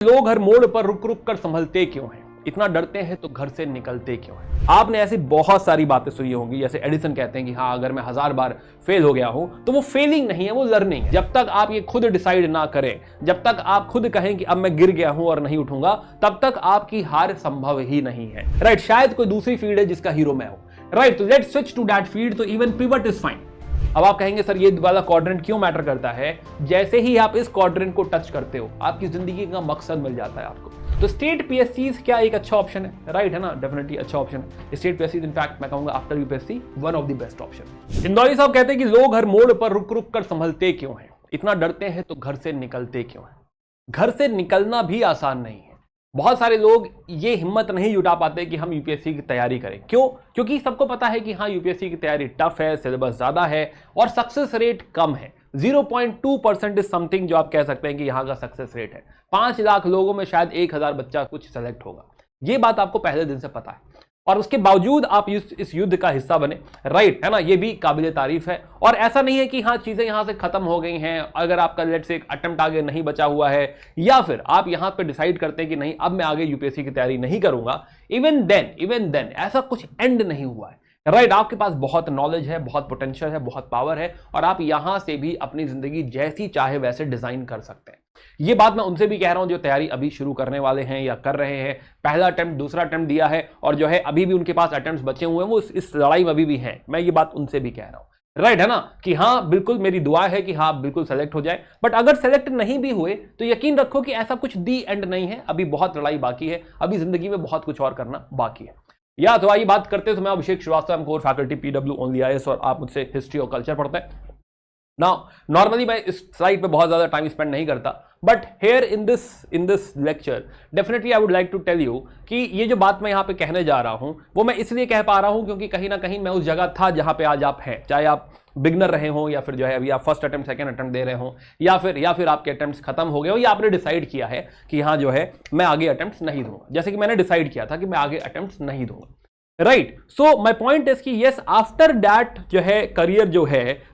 लोग हर मोड़ पर रुक रुक कर संभलते क्यों हैं? इतना डरते हैं तो घर से निकलते क्यों हैं? आपने ऐसी बहुत सारी बातें सुनी होंगी, जैसे एडिसन कहते हैं कि हाँ, अगर मैं 1000 बार फेल हो गया हूं तो वो फेलिंग नहीं है, वो लर्निंग है। जब तक आप ये खुद डिसाइड ना करें, जब तक आप खुद कहें कि अब मैं गिर गया हूं और नहीं उठूंगा, तब तक आपकी हार संभव ही नहीं है। राइट, शायद कोई दूसरी फील्ड है जिसका हीरो मैं हूं। राइट, तो let's switch to that field. तो इवन पिवट इज फाइन। अब आप कहेंगे सर ये वाला क्वाड्रेंट क्यों मैटर करता है? जैसे ही आप इस क्वाड्रेंट को टच करते हो, आपकी जिंदगी का मकसद मिल जाता है आपको। तो स्टेट पीएससी क्या एक अच्छा ऑप्शन है? राइट, है ना? डेफिनेटली अच्छा ऑप्शन है स्टेट पीएससी। इनफैक्ट मैं कहूंगा after UPSC one of the best option. Indori साहब कहते हैं कि लोग हर मोड़ पर रुक रुक कर संभलते क्यों हैं? इतना डरते हैं तो घर से निकलते क्यों हैं? घर से निकलना भी आसान नहीं है। बहुत सारे लोग ये हिम्मत नहीं जुटा पाते कि हम यूपीएससी की तैयारी करें। क्यों? क्योंकि सबको पता है कि हाँ, यूपीएससी की तैयारी टफ है, सिलेबस ज्यादा है और सक्सेस रेट कम है। 0.2% इज समथिंग जो आप कह सकते हैं कि यहाँ का सक्सेस रेट है। 5 लाख लोगों में शायद 1000 बच्चा कुछ सेलेक्ट होगा। ये बात आपको पहले दिन से पता है और उसके बावजूद आप इस युद्ध का हिस्सा बने। राइट, है ना? ये भी काबिले तारीफ है। और ऐसा नहीं है कि हाँ, चीजें यहां से खत्म हो गई हैं। अगर आपका लेट से एक अटेम्प्ट आगे नहीं बचा हुआ है, या फिर आप यहां पे डिसाइड करते हैं कि नहीं, अब मैं आगे यूपीएससी की तैयारी नहीं करूंगा, इवन देन ऐसा कुछ एंड नहीं हुआ है। राइट, आपके पास बहुत नॉलेज है, बहुत पोटेंशियल है, बहुत पावर है और आप यहां से भी अपनी जिंदगी जैसी चाहे वैसे डिजाइन कर सकते हैं। ये बात मैं उनसे भी कह रहा हूं जो तैयारी अभी शुरू करने वाले हैं या कर रहे हैं। पहला अटेम्प्ट, दूसरा अटेम्प्ट दिया है और जो है अभी भी उनके पास अटेम्प्ट्स बचे हुए हैं, वो इस लड़ाई में अभी भी हैं। मैं ये बात उनसे भी कह रहा हूं। राइट, है ना? कि हाँ, बिल्कुल मेरी दुआ है कि हाँ, बिल्कुल सेलेक्ट हो जाए। बट अगर सेलेक्ट नहीं भी हुए तो यकीन रखो कि ऐसा कुछ दी एंड नहीं है। अभी बहुत लड़ाई बाकी है, अभी जिंदगी में बहुत कुछ और करना बाकी है। या तो आइए बात करते हैं। तो मैं Abhishek Shrivastava, core faculty PW only IAS, और आप मुझसे हिस्ट्री और कल्चर पढ़ते हैं। नॉर्मली मैं इस स्लाइड पे बहुत ज्यादा टाइम स्पेंड नहीं करता, but here in this lecture definitely I would like to tell you कि ये जो बात मैं यहाँ पे कहने जा रहा हूँ वो मैं इसलिए कह पा रहा हूँ क्योंकि कहीं ना कहीं मैं उस जगह था जहां पे आज आप हैं। चाहे आप बिगनर रहे हो या फिर जो है अभी आप फर्स्ट अटेम्प्ट, सेकंड अटेम्प्ट दे रहे हो, या फिर आपके अटेम्प्ट्स खत्म हो गए हो, या आपने डिसाइड किया है कि हाँ जो है मैं आगे अटेम्प्ट्स नहीं दूंगा, जैसे कि मैंने डिसाइड किया था कि मैं आगे अटेम्प्ट्स नहीं दूंगा। Right, so my point is कि यस, आफ्टर दैट जो है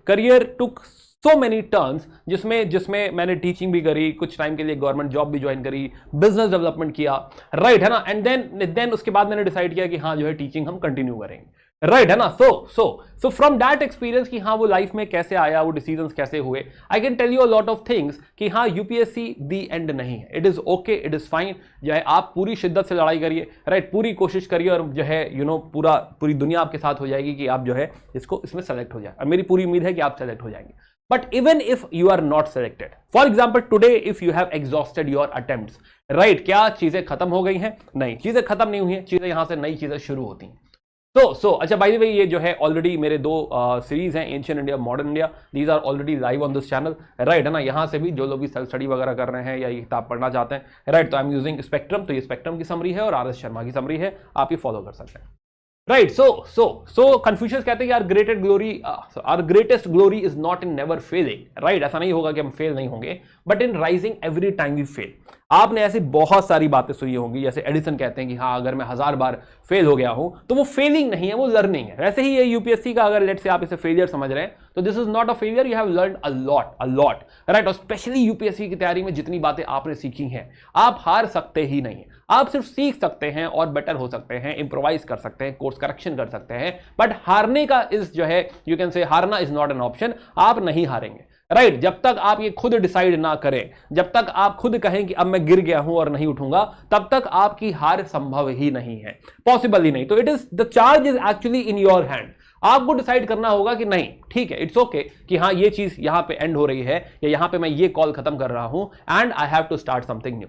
करियर टुक सो मेनी टर्न्स, जिसमें मैंने टीचिंग भी करी, कुछ टाइम के लिए गवर्नमेंट जॉब भी ज्वाइन करी, बिजनेस डेवलपमेंट किया। राइट, है ना? एंड देन उसके बाद मैंने डिसाइड किया कि हाँ जो है टीचिंग हम कंटिन्यू करेंगे। राइट, है ना? सो फ्रॉम दैट एक्सपीरियंस कि हाँ वो लाइफ में कैसे आया, वो डिसीजंस कैसे हुए, I can tell you a lot of things कि हाँ, यूपीएससी दी एंड नहीं है। It is okay, it is fine. जो है आप पूरी शिद्दत से लड़ाई करिए, राइट, पूरी कोशिश करिए और जो है पूरी दुनिया आपके साथ हो जाएगी कि आप जो है इसमें सेलेक्ट हो जाए। और मेरी पूरी उम्मीद है कि आप सेलेक्ट हो जाएंगे। But even if you are not selected, for example today if you have exhausted your attempts, right, क्या चीजें खत्म हो गई हैं? नहीं, चीजें खत्म नहीं हुई हैं, चीजें यहां से नई चीजें शुरू होती हैं। तो अच्छा, बाय द वे, ये जो है ऑलरेडी मेरे 2 सीरीज हैं, ancient India, modern India, these are already live on this channel. Right, है ना? यहां से भी जो लोग भी सेल्फ स्टडी वगैरह कर रहे हैं या ये किताब पढ़ना चाहते हैं, राइट, तो आई एम यूजिंग स्पेक्ट्रम। तो ये स्पेक्ट्रम की समरी है और RS शर्मा की समरी है, आप ये फॉलो कर सकते हैं। राइट, सो कन्फ्यूशियस कहते हैं कि our greatest glory is not in never failing. Right, ऐसा नहीं होगा कि हम फेल नहीं होंगे, but in rising every time we fail. आपने ऐसी बहुत सारी बातें सुनी होंगी, जैसे एडिसन कहते हैं कि हाँ, अगर मैं 1000 बार फेल हो गया हूं तो वो फेलिंग नहीं है, वो लर्निंग है। वैसे ही ये यूपीएससी का अगर लेट से आप इसे फेलियर समझ रहे हैं तो this is not a failure, you have learn a lot. Right, और स्पेशली यूपीएससी की तैयारी में जितनी बातें आपने सीखी हैं, आप हार सकते ही नहीं है। आप सिर्फ सीख सकते हैं और बेटर हो सकते हैं, इंप्रोवाइज कर सकते हैं, कोर्स करेक्शन कर सकते हैं, बट हारने का इस जो है यू कैन से हारना इज नॉट एन ऑप्शन। आप नहीं हारेंगे। राइट, जब तक आप ये खुद डिसाइड ना करें, जब तक आप खुद कहें कि अब मैं गिर गया हूं और नहीं उठूंगा, तब तक आपकी हार संभव ही नहीं है, पॉसिबल ही नहीं। तो it is the charge is actually in your hand. आपको डिसाइड करना होगा कि नहीं, ठीक है, इट्स ओके कि हाँ ये चीज यहां पे एंड हो रही है या यहां पे मैं ये कॉल खत्म कर रहा हूं and I have to start something new.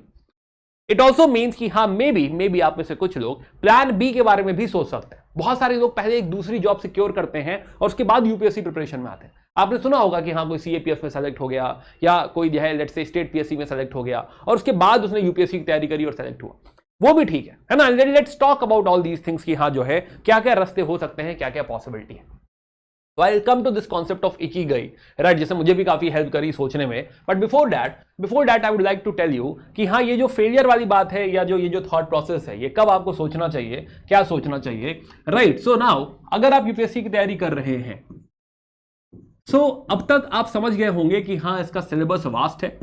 It also means कि हाँ, मे बी आप में से कुछ लोग प्लान बी के बारे में भी सोच सकते हैं। बहुत सारे लोग पहले एक दूसरी जॉब सिक्योर करते हैं और उसके बाद यूपीएससी प्रिपरेशन में आते हैं। आपने सुना होगा कि हाँ, कोई CAPF में सेलेक्ट हो गया या कोई जो है लेट्स से स्टेट पीएससी में सेलेक्ट हो गया और उसके बाद उसने यूपीएससी की तैयारी करी और सेलेक्ट हुआ। वो भी ठीक है ना? Let's talk about all these things कि हाँ जो है क्या क्या रास्ते हो सकते हैं, क्या क्या पॉसिबिलिटी है। I'll come to this concept of ikigai, right, जिससे मुझे भी काफी हेल्प करी सोचने में। But before that I would like to tell you कि हाँ, ये जो फेलियर वाली बात है या ये जो थॉट प्रोसेस है, ये कब आपको सोचना चाहिए, क्या सोचना चाहिए। राइट, सो नाउ अगर आप यूपीएससी की तैयारी कर रहे हैं, सो अब तक आप समझ गए होंगे कि हाँ, इसका सिलेबस वास्ट है,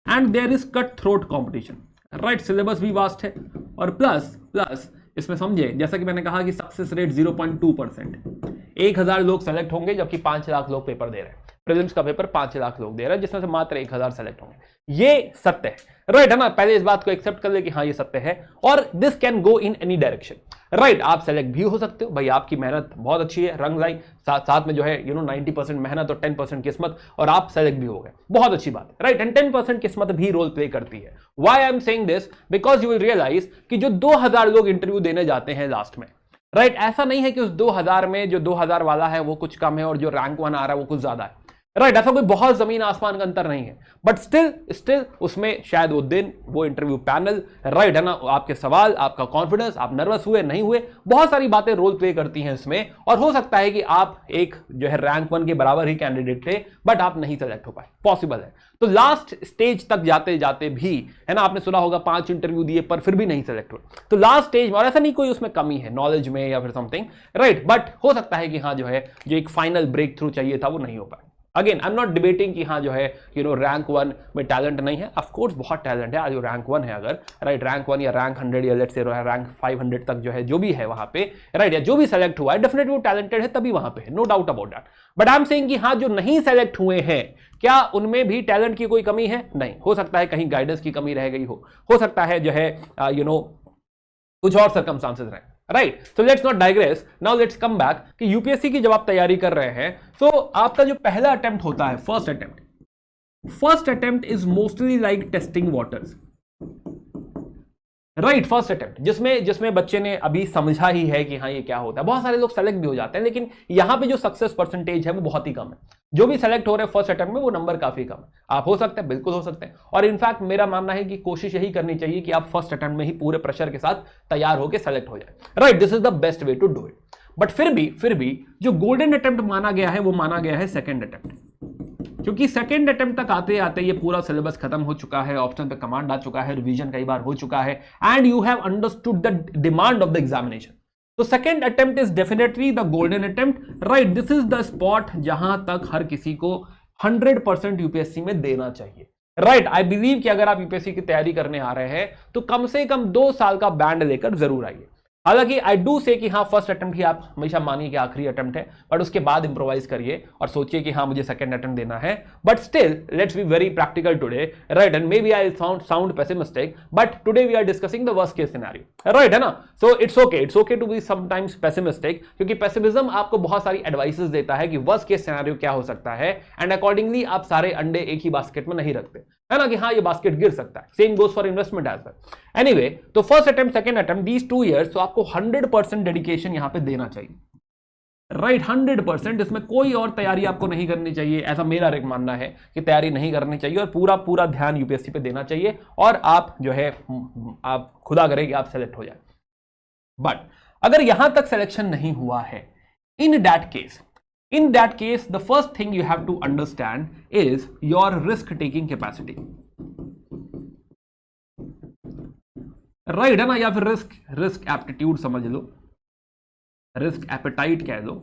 and there is cut throat competition, right. Syllabus भी वास्ट है और प्लस इसमें समझे, जैसा कि मैंने कहा कि सक्सेस रेट 0.2%, 1000 लोग सेलेक्ट होंगे जबकि 5 लाख लोग पेपर दे रहे हैं। प्रीलिम्स का पेपर 5 लाख लोग दे रहे हैं जिसमें से मात्र 1000 सेलेक्ट होंगे। ये सत्य है, राइट है ना। पहले इस बात को एक्सेप्ट कर ले कि हाँ ये सत्य है और this can go in any direction, right. आप सेलेक्ट भी हो सकते हो, भाई आपकी मेहनत बहुत अच्छी है, रंग लाई, साथ में जो है 90% मेहनत और 10% किस्मत, और आप सेलेक्ट भी हो गए, बहुत अच्छी बात है, राइट। एंड 10% किस्मत भी रोल प्ले करती है। Why I am saying this, because you will realize कि जो 2000 लोग इंटरव्यू देने जाते हैं लास्ट में, राइट, ऐसा नहीं है कि उस 2000 में जो 2000 वाला है वो कुछ कम है और जो रैंक 1 आ रहा है वो कुछ ज्यादा है, राइट। ऐसा कोई बहुत जमीन आसमान का अंतर नहीं है, बट स्टिल उसमें शायद वो दिन, वो इंटरव्यू पैनल, राइट है ना, आपके सवाल, आपका कॉन्फिडेंस, आप नर्वस हुए नहीं हुए, बहुत सारी बातें रोल प्ले करती हैं इसमें। और हो सकता है कि आप एक जो है रैंक 1 के बराबर ही कैंडिडेट थे बट आप नहीं सेलेक्ट हो पाए, पॉसिबल है। तो लास्ट स्टेज तक जाते जाते भी, है ना, आपने सुना होगा 5 इंटरव्यू दिए पर फिर भी नहीं सेलेक्ट हुए, तो लास्ट स्टेज, और ऐसा नहीं कोई उसमें कमी है नॉलेज में या फिर समथिंग, राइट, बट हो सकता है कि हाँ जो है जो एक फाइनल ब्रेक थ्रू चाहिए था वो नहीं हो पाया। Again I am not debating कि हाँ जो है रैंक 1 में टैलेंट नहीं है, ऑफ कोर्स बहुत टैलेंट है। आज जो रैंक 1 है अगर, राइट, रैंक 1 या रैंक 100 या लेट्स से रैंक 500 तक जो है जो भी है वहां पे, राइट, या जो भी सेलेक्ट हुआ है डेफिनेटली वो टैलेंटेड है, तभी वहां पे है, no doubt about that. But I am saying कि हाँ जो नहीं सेलेक्ट हुए हैं, क्या उनमें भी टैलेंट की कोई कमी है? नहीं, हो सकता है कहीं गाइडेंस की कमी रह गई हो सकता है जो है कुछ और सर्कमस्टांसेस रहे, right. So let's not digress, now let's come back कि यूपीएससी की जब आप तैयारी कर रहे हैं तो आपका जो पहला अटेम्प्ट होता है, first attempt is mostly like testing waters, right. First attempt जिसमें बच्चे ने अभी समझा ही है कि हाँ ये क्या होता है। बहुत सारे लोग सेलेक्ट भी हो जाते हैं लेकिन यहां पे जो सक्सेस परसेंटेज है वो बहुत ही कम है। जो भी सेलेक्ट हो रहे हैं फर्स्ट अटेम्प्ट में वो नंबर काफी कम है। आप हो सकते हैं, बिल्कुल हो सकते हैं, और इनफैक्ट मेरा मानना है कि कोशिश यही करनी चाहिए कि आप फर्स्ट अटेम्प्ट में ही पूरे प्रेशर के साथ तैयार होकर सेलेक्ट हो जाए, right. This is the best way to do it. But फिर भी जो गोल्डन अटेम्प्ट माना गया है वो माना गया है सेकेंड अटेम्प्ट, क्योंकि सेकेंड अटेम्प्ट तक आते आते ये पूरा सिलेबस खत्म हो चुका है, ऑप्शन पे कमांड आ चुका है, रिवीजन कई बार हो चुका है, and you have understood the demand of the examination. तो second attempt is definitely the golden attempt, right. This is the spot जहां तक हर किसी को 100% यूपीएससी में देना चाहिए, राइट। आई बिलीव कि अगर आप यूपीएससी की तैयारी करने आ रहे हैं तो कम से कम 2 साल का बैंड लेकर जरूर आइए। हालांकि आई डू से कि हाँ फर्स्ट अटेम्प्ट ही आप हमेशा मानिए कि आखिरी अटेम्प्ट है, बट उसके बाद इंप्रोवाइज करिए और सोचिए कि हाँ मुझे सेकंड अटेम्प्ट देना है। But still let's be very practical today, right, and may be I sound pessimistic, but today we are discussing the worst case scenario, right है ना। So it's okay to be sometimes pessimistic, क्योंकि pessimism आपको बहुत सारी advices देता है कि worst case scenario क्या हो सकता है, एंड अकॉर्डिंगली आप सारे अंडे एक ही बास्केट में नहीं रखते, है ना, कि हाँ ये बास्केट गिर सकता है। Same goes for investment as well. Anyway, तो first attempt, second attempt, these 2 years, तो आपको 100% डेडिकेशन यहां पे देना चाहिए, राइट, 100%। इसमें कोई और तैयारी आपको नहीं करनी चाहिए, ऐसा मेरा एक मानना है कि तैयारी नहीं करनी चाहिए और पूरा ध्यान यूपीएससी पे देना चाहिए, और आप जो है आप खुदा करें कि आप सेलेक्ट हो जाए। बट अगर यहां तक सिलेक्शन नहीं हुआ है, in that case the first thing you have to understand is your risk taking capacity, right है ना, या फिर रिस्क एप्टीट्यूड समझ लो, रिस्क एपेटाइट कह लो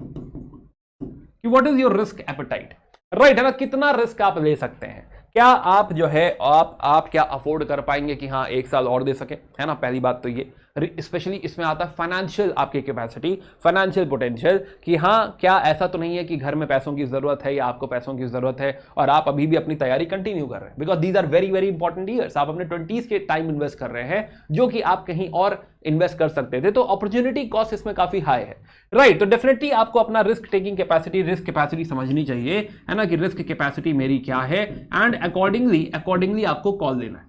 कि what is your risk appetite, right है ना। कितना रिस्क आप ले सकते हैं, क्या आप जो है आप क्या अफोर्ड कर पाएंगे कि हाँ 1 साल और दे सके, है ना। पहली बात तो ये, स्पेशली इसमें आता है फाइनेंशियल आपकी कैपेसिटी, फाइनेंशियल पोटेंशियल, कि हाँ क्या ऐसा तो नहीं है कि घर में पैसों की जरूरत है या आपको पैसों की जरूरत है और आप अभी भी अपनी तैयारी कंटिन्यू कर रहे हैं, because these are very very important years. आप अपने 20s के टाइम इन्वेस्ट कर रहे हैं जो कि आप कहीं और इन्वेस्ट कर सकते थे, तो अपॉर्चुनिटी कॉस्ट इसमें काफी हाई है, राइट। तो डेफिनेटली आपको अपना risk taking capacity, risk capacity समझनी चाहिए, है ना, कि रिस्क कैपेसिटी मेरी क्या है, एंड अकॉर्डिंगली आपको कॉल लेना है,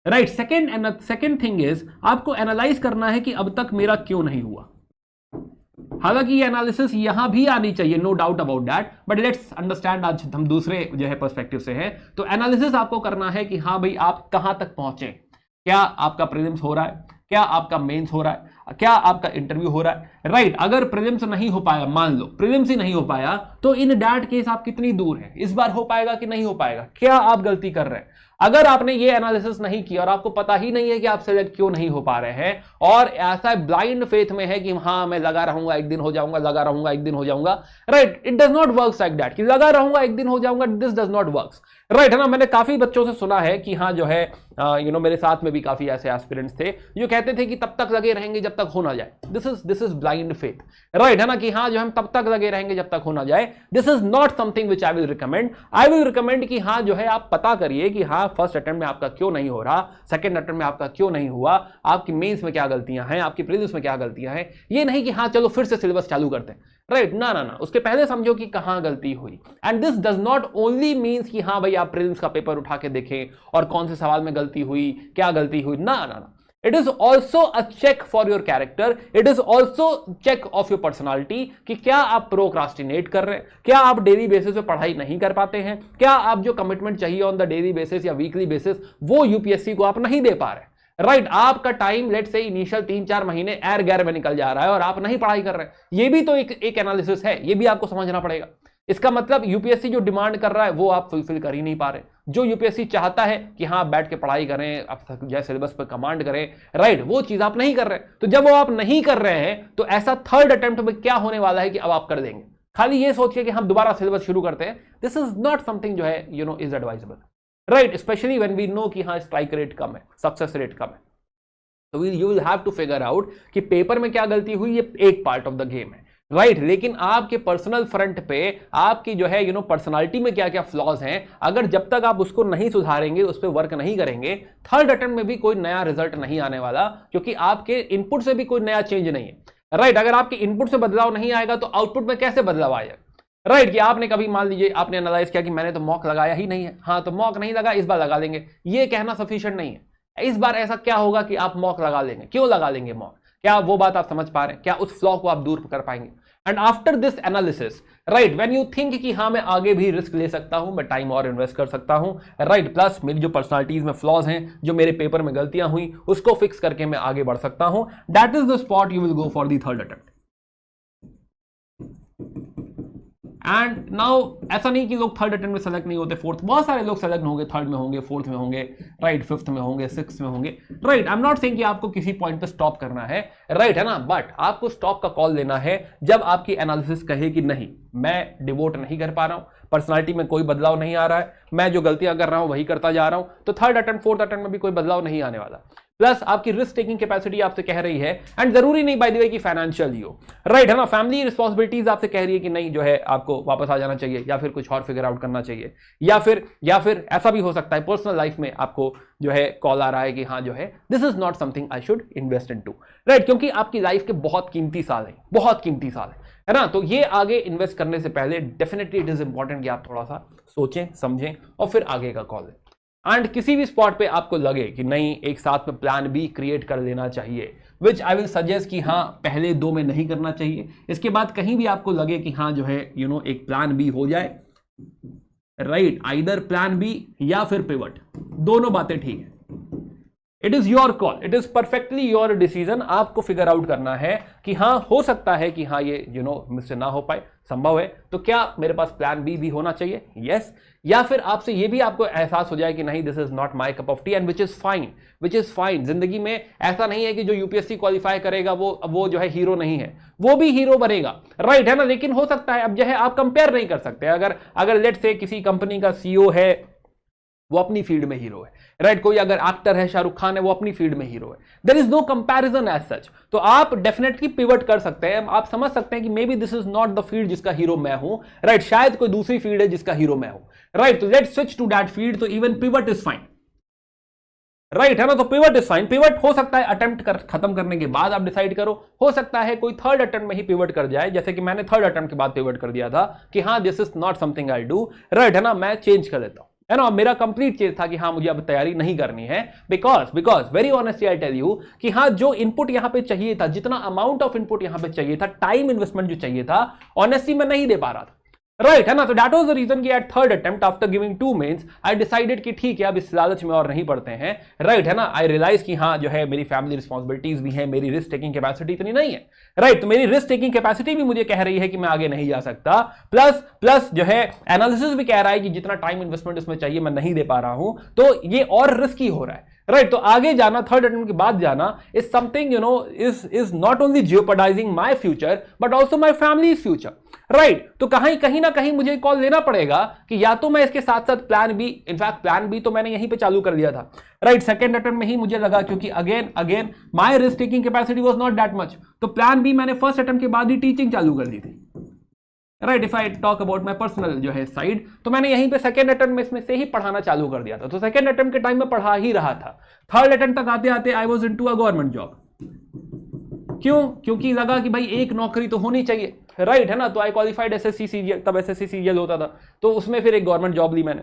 राइट। सेकेंड थिंग इज आपको एनालाइज करना है कि अब तक मेरा क्यों नहीं हुआ। हालांकि ये एनालिसिस यहां भी आनी चाहिए, no doubt about that, but let's understand, आज हम दूसरे जो है पर्सपेक्टिव से है। तो एनालिसिस आपको करना है कि हाँ भाई आप कहां तक पहुंचे, क्या आपका प्रीलिम्स हो रहा है, क्या आपका मेंस हो रहा है, क्या आपका इंटरव्यू हो रहा है, राइट। अगर प्रीलिम्स नहीं हो पाया, मान लो प्रीलिम्स ही नहीं हो पाया, तो इन दैट केस आप कितनी दूर हैं, इस बार हो पाएगा कि नहीं हो पाएगा, क्या आप गलती कर रहे हैं। अगर आपने ये एनालिसिस नहीं किया और आपको पता ही नहीं है कि आप सेलेक्ट क्यों नहीं हो पा रहे हैं और ऐसा ब्लाइंड फेथ में है कि हाँ मैं लगा रहूंगा एक दिन हो जाऊंगा, लगा रहूंगा एक दिन हो जाऊंगा, right, it does not work like that कि लगा रहूंगा एक दिन हो जाऊंगा, this does not work, right, है ना। मैंने काफी बच्चों से सुना है कि हाँ जो है मेरे साथ में भी काफी ऐसे एस्पिरेंट्स थे जो कहते थे कि तब तक लगे रहेंगे जब तक हो ना जाए, this is blind faith, right, है ना, कि हाँ जो हम तब तक लगे रहेंगे जब तक हो ना जाए, this is not something which I will recommend कि हाँ जो है आप पता करिए कि हाँ फर्स्ट अटेम्प्ट में आपका क्यों नहीं हो रहा, सेकंड अटेम्प्ट में आपका क्यों नहीं हुआ, आपकी मेंस में क्या गलतियां हैं, आपकी प्रीलिम्स में क्या गलतियां हैं, ये नहीं कि हाँ चलो फिर से सिलेबस चालू करते हैं, राइट, ना ना ना, उसके पहले समझो कि कहां गलती हुई। And this does not only means कि हाँ भाई आप प्रीलिम्स का पेपर उठा के देखें और कौन से सवाल में गलती हुई, क्या गलती हुई, ना ना ना, it is also a check for your character, it is also check of your personality कि क्या आप प्रोक्रास्टिनेट कर रहे हैं, क्या आप डेली बेसिस पे पढ़ाई नहीं कर पाते हैं, क्या आप जो कमिटमेंट चाहिए ऑन द डेली बेसिस या वीकली बेसिस वो यूपीएससी को आप नहीं दे पा रहे, राइट, आपका टाइम लेट से इनिशियल 3-4 महीने एर गैर में निकल जा रहा है और आप नहीं पढ़ाई कर रहे हैं, ये भी तो एक एनालिसिस है, ये भी आपको समझना पड़ेगा। इसका मतलब यूपीएससी जो डिमांड कर रहा है वो आप फुलफिल कर ही नहीं पा रहे, जो यूपीएससी चाहता है कि हाँ बैठ के पढ़ाई करें, आप जैसे सिलेबस पर कमांड करें, राइट, वो चीज आप नहीं कर रहे। तो जब वो आप नहीं कर रहे हैं तो ऐसा थर्ड अटेम्प्ट में क्या होने वाला है कि अब आप कर देंगे, खाली ये सोच के कि हम दोबारा सिलेबस शुरू करते हैं, दिस इज नॉट समथिंग जो है is advisable, right, specially when we know कि हाँ स्ट्राइक रेट कम है, सक्सेस रेट कम है। तो you will have to figure out कि पेपर में क्या गलती हुई, ये एक पार्ट ऑफ द गेम है, राइट, लेकिन आपके पर्सनल फ्रंट पे आपकी जो है पर्सनालिटी में क्या क्या फ्लॉज हैं, अगर जब तक आप उसको नहीं सुधारेंगे, उस पर वर्क नहीं करेंगे, थर्ड अटेम्प्ट में भी कोई नया रिजल्ट नहीं आने वाला, क्योंकि आपके इनपुट से भी कोई नया चेंज नहीं है, राइट, अगर आपके इनपुट से बदलाव नहीं आएगा तो आउटपुट में कैसे बदलाव आएगा, राइट, कि आपने कभी मान लीजिए आपने एनालाइज किया कि मैंने तो मॉक लगाया ही नहीं है, हाँ तो मॉक नहीं लगा, इस बार लगा लेंगे, ये कहना सफिशिएंट नहीं है। इस बार ऐसा क्या होगा कि आप मॉक लगा लेंगे, क्यों लगा लेंगे मॉक, क्या वो बात आप समझ पा रहे हैं, क्या उस फ्लॉ को आप दूर कर पाएंगे। And after this analysis, right, when you think कि हाँ मैं आगे भी रिस्क ले सकता हूं, मैं टाइम और इन्वेस्ट कर सकता हूं, राइट, प्लस मेरी जो पर्सनालिटीज में फ्लॉज हैं, जो मेरे पेपर में गलतियां हुई उसको फिक्स करके मैं आगे बढ़ सकता हूं, that is the spot you will go for the third attempt. And now ऐसा नहीं कि लोग थर्ड अटेम्प्ट में सेलेक्ट नहीं होते, फोर्थ, बहुत सारे लोग सेलेक्ट होंगे, थर्ड में होंगे, फोर्थ में होंगे, राइट, फिफ्थ में होंगे, सिक्स्थ में होंगे, right, I am not saying कि आपको किसी पॉइंट पे स्टॉप करना है, राइट, है ना, बट आपको स्टॉप का कॉल लेना है जब आपकी एनालिसिस कहे कि नहीं मैं डिवोट नहीं कर पा रहा हूं, पर्सनालिटी में कोई बदलाव नहीं आ रहा है, मैं जो गलतियां कर रहा हूं वही करता जा रहा हूं, तो थर्ड अटेम्प्ट फोर्थ अटेम्प्ट में भी कोई बदलाव नहीं आने वाला। प्लस आपकी रिस्क टेकिंग कैपेसिटी आपसे कह रही है, एंड जरूरी नहीं बाय द वे कि फाइनेंशियल ही हो, राइट, है ना, फैमिली रिस्पॉन्सिबिलिटीज आपसे कह रही है कि नहीं जो है आपको वापस आ जाना चाहिए, या फिर कुछ और फिगर आउट करना चाहिए, या फिर ऐसा भी हो सकता है पर्सनल लाइफ में आपको जो है कॉल आ रहा है कि हाँ जो है this is not something I should invest into, right, क्योंकि आपकी लाइफ के बहुत कीमती साल है, बहुत कीमती साल है ना, तो ये आगे इन्वेस्ट करने से पहले डेफिनेटली इट इज इंपॉर्टेंट कि आप थोड़ा सा सोचें समझें और फिर आगे का कॉल लें। एंड किसी भी स्पॉट पे आपको लगे कि नहीं एक साथ में प्लान बी क्रिएट कर लेना चाहिए, विच आई विल सजेस्ट कि हाँ पहले 2 में नहीं करना चाहिए, इसके बाद कहीं भी आपको लगे कि हाँ जो है एक प्लान बी हो जाए, राइट, आइदर प्लान बी या फिर पिवट, दोनों बातें ठीक है, it is your call, it is perfectly your decision, आपको फिगर आउट करना है कि हाँ हो सकता है कि हाँ ये मुझसे ना हो पाए, संभव है, तो क्या मेरे पास प्लान बी भी होना चाहिए, यस, या फिर आपसे ये भी आपको एहसास हो जाए कि नहीं this is not my cup of T, and which is fine, जिंदगी में ऐसा नहीं है कि जो यूपीएससी क्वालिफाई करेगा वो जो है हीरो नहीं है, वो भी हीरो बनेगा, राइट, है ना, लेकिन हो सकता है अब जो है आप कंपेयर नहीं कर सकते, अगर लेट से किसी कंपनी का सीईओ है वो अपनी फील्ड में हीरो है, राइट, कोई अगर एक्टर है शाहरुख खान है वो अपनी फील्ड में हीरो है, there is no comparison as such, तो आप डेफिनेटली पिवट कर सकते हैं, आप समझ सकते हैं कि may be this is not the field जिसका हीरो मैं हूं, राइट, शायद कोई दूसरी फील्ड है जिसका हीरो मैं हूं, राइट, तो let's switch to that field, तो even pivot is fine, right, है ना, तो पिवट इज फाइन, पिवट हो सकता है अटेम्प्ट खत्म करने के बाद आप डिसाइड करो, हो सकता है कोई थर्ड अटेम्प्ट में ही पिवट कर जाए, जैसे कि मैंने थर्ड अटेम्प्ट के बाद पिवट कर दिया था कि हाँ this is not something I do, right, है ना, मैं चेंज कर देता हूं, है ना, मेरा कंप्लीट चेंज था कि हाँ मुझे अब तैयारी नहीं करनी है, because very honestly I tell you कि हाँ जो इनपुट यहां पे चाहिए था, जितना अमाउंट ऑफ इनपुट यहां पे चाहिए था, टाइम इन्वेस्टमेंट जो चाहिए था, ऑनेस्टली मैं नहीं दे पा रहा था, राइट है ना। तो दैट वाज द रीजन कि at third attempt after giving 2 mains I decided कि ठीक है अब इस लालच में और नहीं पड़ते हैं। राइट है ना। आई रियलाइज कि हाँ जो है मेरी फैमिली रिस्पॉन्सिबिलिटीज भी है, मेरी रिस्क टेकिंग कैपेसिटी इतनी नहीं है। राइट तो मेरी रिस्क टेकिंग कैपेसिटी भी मुझे कह रही है कि मैं आगे नहीं जा सकता, प्लस जो है एनालिसिस भी कह रहा है कि जितना टाइम इन्वेस्टमेंट इसमें चाहिए मैं नहीं दे पा रहा हूं, तो ये और रिस्की हो रहा है। राइट तो आगे जाना, थर्ड अटेम्प्ट के बाद जाना is something you know is not only jeopardising my future but also my family's future. Right तो कहीं ना कहीं मुझे कॉल लेना पड़ेगा कि या तो मैं इसके साथ साथ plan B, in fact plan B तो मैंने यहीं पे चालू कर दिया था। राइट सेकंड अटेम्प्ट में ही मुझे लगा, क्योंकि again my risk taking capacity was not that much, तो प्लान बी मैंने फर्स्ट अटेम्प्ट के बाद ही टीचिंग चालू कर दी थी। Right if I talk about my personal जो है साइड, तो मैंने यहीं पे सेकंड अटेम्प्ट में इसमें से ही पढ़ाना चालू कर दिया था। तो सेकंड अटेम्प्ट के टाइम में पढ़ा ही रहा था। थर्ड अटेम्प्ट तक आते आते I was into a government job. क्यों? क्योंकि लगा कि भाई एक नौकरी तो होनी चाहिए। राइट है ना। तो आई क्वालिफाइड एसएससी सीजीएल, तब एसएससी सीजीएल होता था, तो उसमें फिर एक गवर्नमेंट जॉब ली मैंने।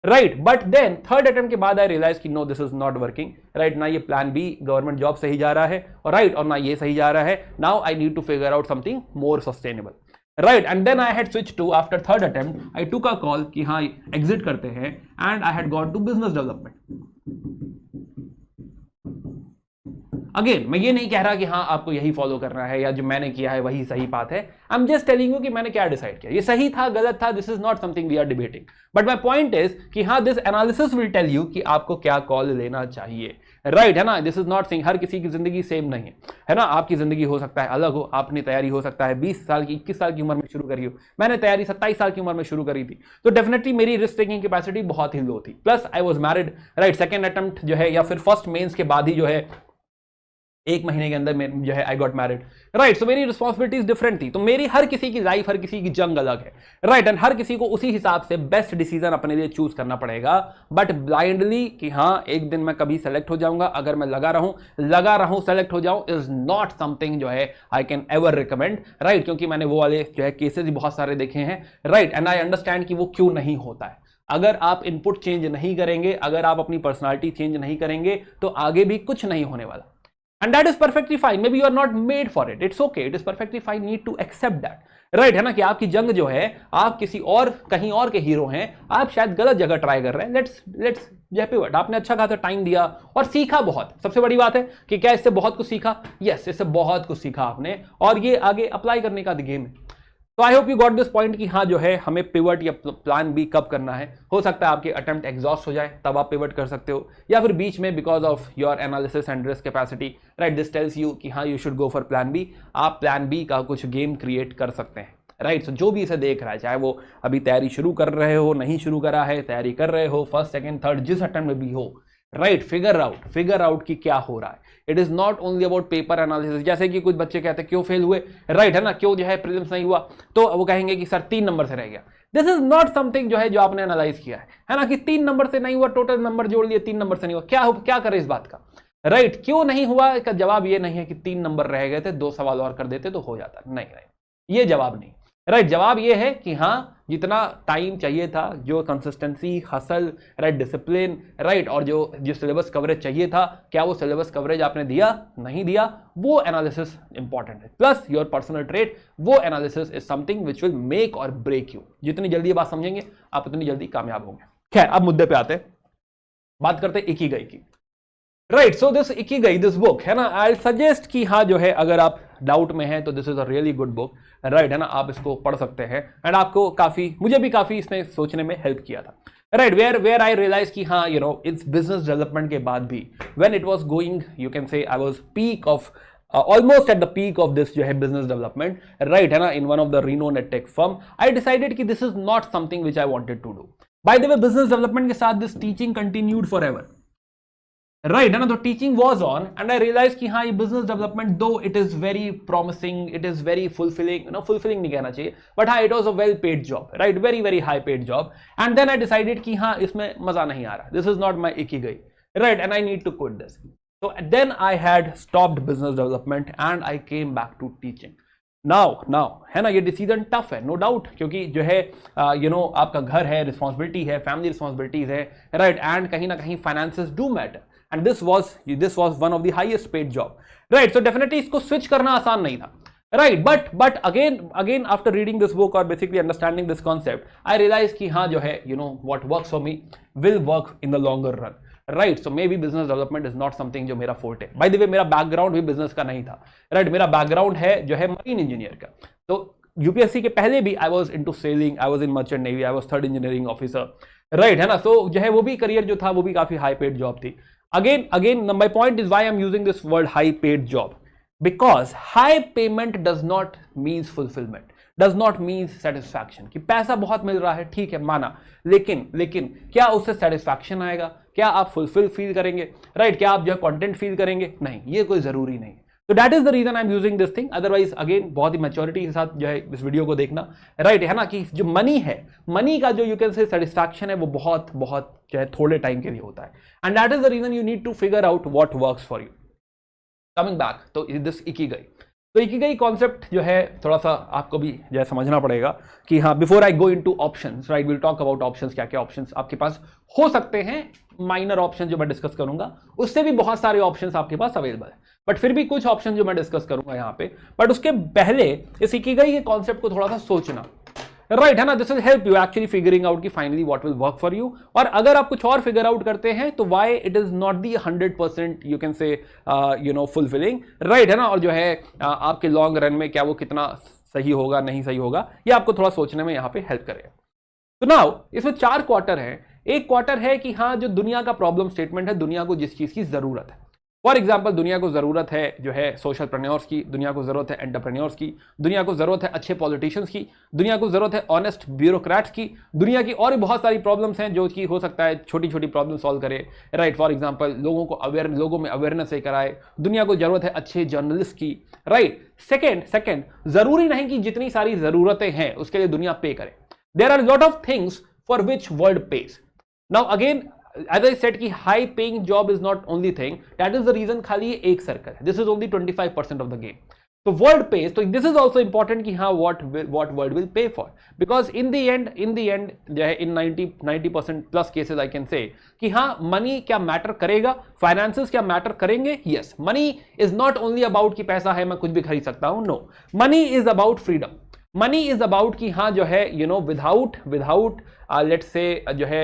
Right but then third attempt के बाद आई रियलाइज कि no this is not working. Right ना ये प्लान बी गवर्नमेंट जॉब सही जा रहा है, और राइट और ना ये सही जा रहा है। Now I need to figure out something more sustainable. Right and then I had switch to, after third attempt I took a call कि हाँ एग्जिट करते हैं, and I had gone to business development. Again मैं ये नहीं कह रहा कि हाँ आपको यही फॉलो करना है या जो मैंने किया है वही सही बात है। I am just telling you कि मैंने क्या डिसाइड किया, ये सही था गलत था, this is not something we are debating, but my point is कि हाँ this analysis will tell you कि आपको क्या कॉल लेना चाहिए। राइट है ना। दिस इज नॉट सेइंग हर किसी की जिंदगी सेम नहीं है ना। आपकी जिंदगी हो सकता है अलग हो, आपने तैयारी हो सकता है 20 साल की 21 साल की उम्र में शुरू करी हो, मैंने तैयारी 27 साल की उम्र में शुरू करी थी। तो डेफिनेटली मेरी रिस्क टेकिंग कैपेसिटी बहुत ही लो थी, plus I was married. Right second attempt जो है या फिर फर्स्ट मेंस के बाद ही जो है 1 महीने के अंदर में जो है I got married. Right so मेरी रिस्पॉन्सिबिलिटीज डिफरेंट थी। तो मेरी हर किसी की लाइफ, हर किसी की जंग अलग है। राइट एंड हर किसी को उसी हिसाब से बेस्ट डिसीजन अपने लिए चूज करना पड़ेगा, बट ब्लाइंडली कि हाँ एक दिन मैं कभी सेलेक्ट हो जाऊंगा, अगर मैं लगा रहूं सेलेक्ट हो जाऊं, इज नॉट समथिंग जो है I can ever recommend. Right क्योंकि मैंने वो वाले जो है केसेस भी बहुत सारे देखे हैं। राइट एंड आई अंडरस्टैंड कि वो क्यों नहीं होता है। अगर आप इनपुट चेंज नहीं करेंगे, अगर आप अपनी पर्सनालिटी चेंज नहीं करेंगे, तो आगे भी कुछ नहीं होने वाला। And that is perfectly fine. Maybe you are not made for it. It's okay. It is perfectly fine. Need to accept that. Right है ना कि आपकी जंग जो है, आप किसी और कहीं और के हीरो हैं, आप शायद गलत जगह ट्राई कर रहे हैं। Let's pivot. आपने अच्छा खासा टाइम दिया और सीखा बहुत। सबसे बड़ी बात है कि क्या इससे बहुत कुछ सीखा? यस इससे बहुत कुछ सीखा आपने, और ये आगे अप्लाई करने का गेम है। तो I hope you got this point कि हाँ जो है हमें पिवट या प्लान बी कब करना है। हो सकता है आपके अटेम्प्ट एग्जॉस्ट हो जाए, तब आप पिवट कर सकते हो, या फिर बीच में because of your analysis and risk capacity. Right this tells you कि हाँ you should go for plan B. आप प्लान बी का कुछ गेम क्रिएट कर सकते हैं। राइट सो जो भी इसे देख रहा है, चाहे वो अभी तैयारी शुरू कर रहे हो, नहीं शुरू करा है, तैयारी कर रहे हो, फर्स्ट सेकंड थर्ड जिस अटेम्प्ट में भी हो, राइट फिगर आउट कि क्या हो रहा है। It is not only about paper analysis. जैसे कि कुछ बच्चे कहते हैं क्यों फेल हुए, राइट है ना, क्यों जो है प्रीलिम्स नहीं हुआ, तो वो कहेंगे कि सर 3 नंबर से रह गया। दिस इज नॉट समथिंग जो है जो आपने एनालाइज किया है ना, कि 3 नंबर से नहीं हुआ, टोटल नंबर जोड़ लिए 3 नंबर से नहीं हुआ, क्या करे इस बात का। राइट क्यों नहीं हुआ इसका जवाब ये नहीं है कि 3 नंबर रह गए थे, 2 सवाल और कर देते तो हो जाता। नहीं, ये जवाब नहीं। राइट जवाब ये है कि हाँ जितना टाइम चाहिए था, जो consistency, hustle, right discipline, right और जो सिलेबस कवरेज चाहिए था, क्या वो सिलेबस कवरेज आपने दिया? नहीं दिया। वो एनालिसिस इंपॉर्टेंट है। प्लस योर पर्सनल ट्रेट, वो analysis is something which will make और ब्रेक यू। जितनी जल्दी ये बात समझेंगे आप उतनी जल्दी कामयाब होंगे। खैर अब मुद्दे पे आते हैं, बात करते हैं इकिगाई की। Right so this Ikigai, this book है ना, आई सजेस्ट कि हाँ जो है अगर आप डाउट में है तो this is a really good book. Right है ना, आप इसको पढ़ सकते हैं, एंड आपको काफी, मुझे भी काफी इसने सोचने में हेल्प किया था। राइट वेयर आई रियलाइज कि हाँ you know it's business development के बाद भी, when it was going, you can say I was peak of almost at the peak of this जो है बिजनेस डेवलपमेंट, राइट है ना, in one of the renowned tech firm, I decided कि this is not something which I wanted to do. By the way business development के साथ this teaching continued for ever. Right है ना, तो teaching was on, and I realise कि हाँ ये business development though it is very promising, it is very fulfilling, fulfilling नहीं कहना चाहिए, बट हाँ it was a well paid job, right very high paid job. And then I decided कि हाँ इसमें मजा नहीं आ रहा, this is not my ikigai, right and I need to quit this. So then I had stopped business development and I came back to teaching. Now है ना, ये डिसीजन टफ है नो डाउट, क्योंकि जो है आपका घर है, रिस्पॉन्सिबिलिटी है, फैमिली रिस्पॉन्सिबिलिटीज है, राइट एंड कहीं ना कहीं finances do matter, and this was one of the highest paid job, right. So definitely इसको स्विच करना आसान नहीं था, right but again after reading this book और basically understanding this concept I realise कि हाँ जो है you know what works for me will work in the longer run, right. So may be business development is not something जो मेरा fort है। Bye the वे मेरा background भी business का नहीं था, राइट। मेरा बैकग्राउंड है जो है मरीन इंजीनियर का। तो यूपीएससी के पहले भी I was into sailing, I was in merchant navy, I was third engineering officer, right है ना। सो जो है वो भी करियर जो था वो भी काफी हाई पेड जॉब थी। Again my point is why I am using this word high paid job, because high payment does not means fulfillment, does not means satisfaction. कि पैसा बहुत मिल रहा है ठीक है माना, लेकिन क्या उससे सेटिस्फैक्शन आएगा? क्या आप फुलफिल फील करेंगे? राइट क्या आप जो है कंटेंट फील करेंगे? नहीं, ये कोई जरूरी नहीं। तो that is the reason I am using this thing. Otherwise again बहुत ही मैच्योरिटी के साथ जो है इस वीडियो को देखना, राइट है ना। कि जो मनी है, मनी का जो यू कैन से सेटिस्फैक्शन है वो बहुत बहुत जो है थोड़े टाइम के लिए होता है। And that is the reason you need to figure out what works for you. Coming back to this ikigai, तो इकिगाई कॉन्सेप्ट जो है थोड़ा सा आपको भी जो है समझना पड़ेगा कि हाँ before I go into options, right will talk about options, क्या क्या ऑप्शंस आपके पास हो सकते हैं। माइनर ऑप्शन जो मैं डिस्कस करूंगा, उससे भी बहुत सारे ऑप्शंस आपके पास अवेलेबल है, बट फिर भी कुछ ऑप्शन जो मैं डिस्कस करूंगा यहाँ पे। बट उसके पहले इस इकिगाई के कॉन्सेप्ट को थोड़ा सा सोचना, राइट है ना। This will help you actually figuring out कि finally what will work for you. और अगर आप कुछ और फिगर आउट करते हैं तो why it is not the 100% you can से यू नो फुलफिलिंग, राइट है ना। और जो है आपके लॉन्ग रन में क्या वो कितना सही होगा नहीं सही होगा, ये आपको थोड़ा सोचने में यहाँ पे हेल्प करेगा। तो नाउ इसमें 4 क्वार्टर है। एक क्वार्टर है कि हाँ जो दुनिया का प्रॉब्लम स्टेटमेंट है, दुनिया को जिस चीज की जरूरत है। फॉर एग्जाम्पल दुनिया को जरूरत है जो है सोशल प्रेन्योर्स की, दुनिया को जरूरत है एंटरप्रेन्योर्स की, दुनिया को जरूरत है अच्छे पॉलिटिशियंस की, दुनिया को जरूरत है ऑनेस्ट ब्यूरोक्रेट्स की, दुनिया की और भी बहुत सारी प्रॉब्लम्स हैं जो कि हो सकता है छोटी छोटी प्रॉब्लम सॉल्व करे, राइट। फॉर एग्जाम्पल लोगों में अवेयरनेस लेकर आए, दुनिया को जरूरत है अच्छे जर्नलिस्ट की, राइट। सेकेंड जरूरी नहीं कि जितनी सारी जरूरतें हैं उसके लिए दुनिया पे करे। There are lot of things for which world pays. Now again as I said कि high paying job is not only thing, that is the reason खाली ये एक सर्कल है, this is only 25% of the game। तो world pays, तो this is also important कि हाँ what world will pay for, because in the end जो है in 90% plus cases I can say कि हाँ money क्या मैटर करेगा, finances क्या मैटर करेंगे। yes, money is not only about कि पैसा है मैं कुछ भी खरीद सकता हूँ, no, money is about freedom, money is about कि हाँ जो है you know without let's say जो है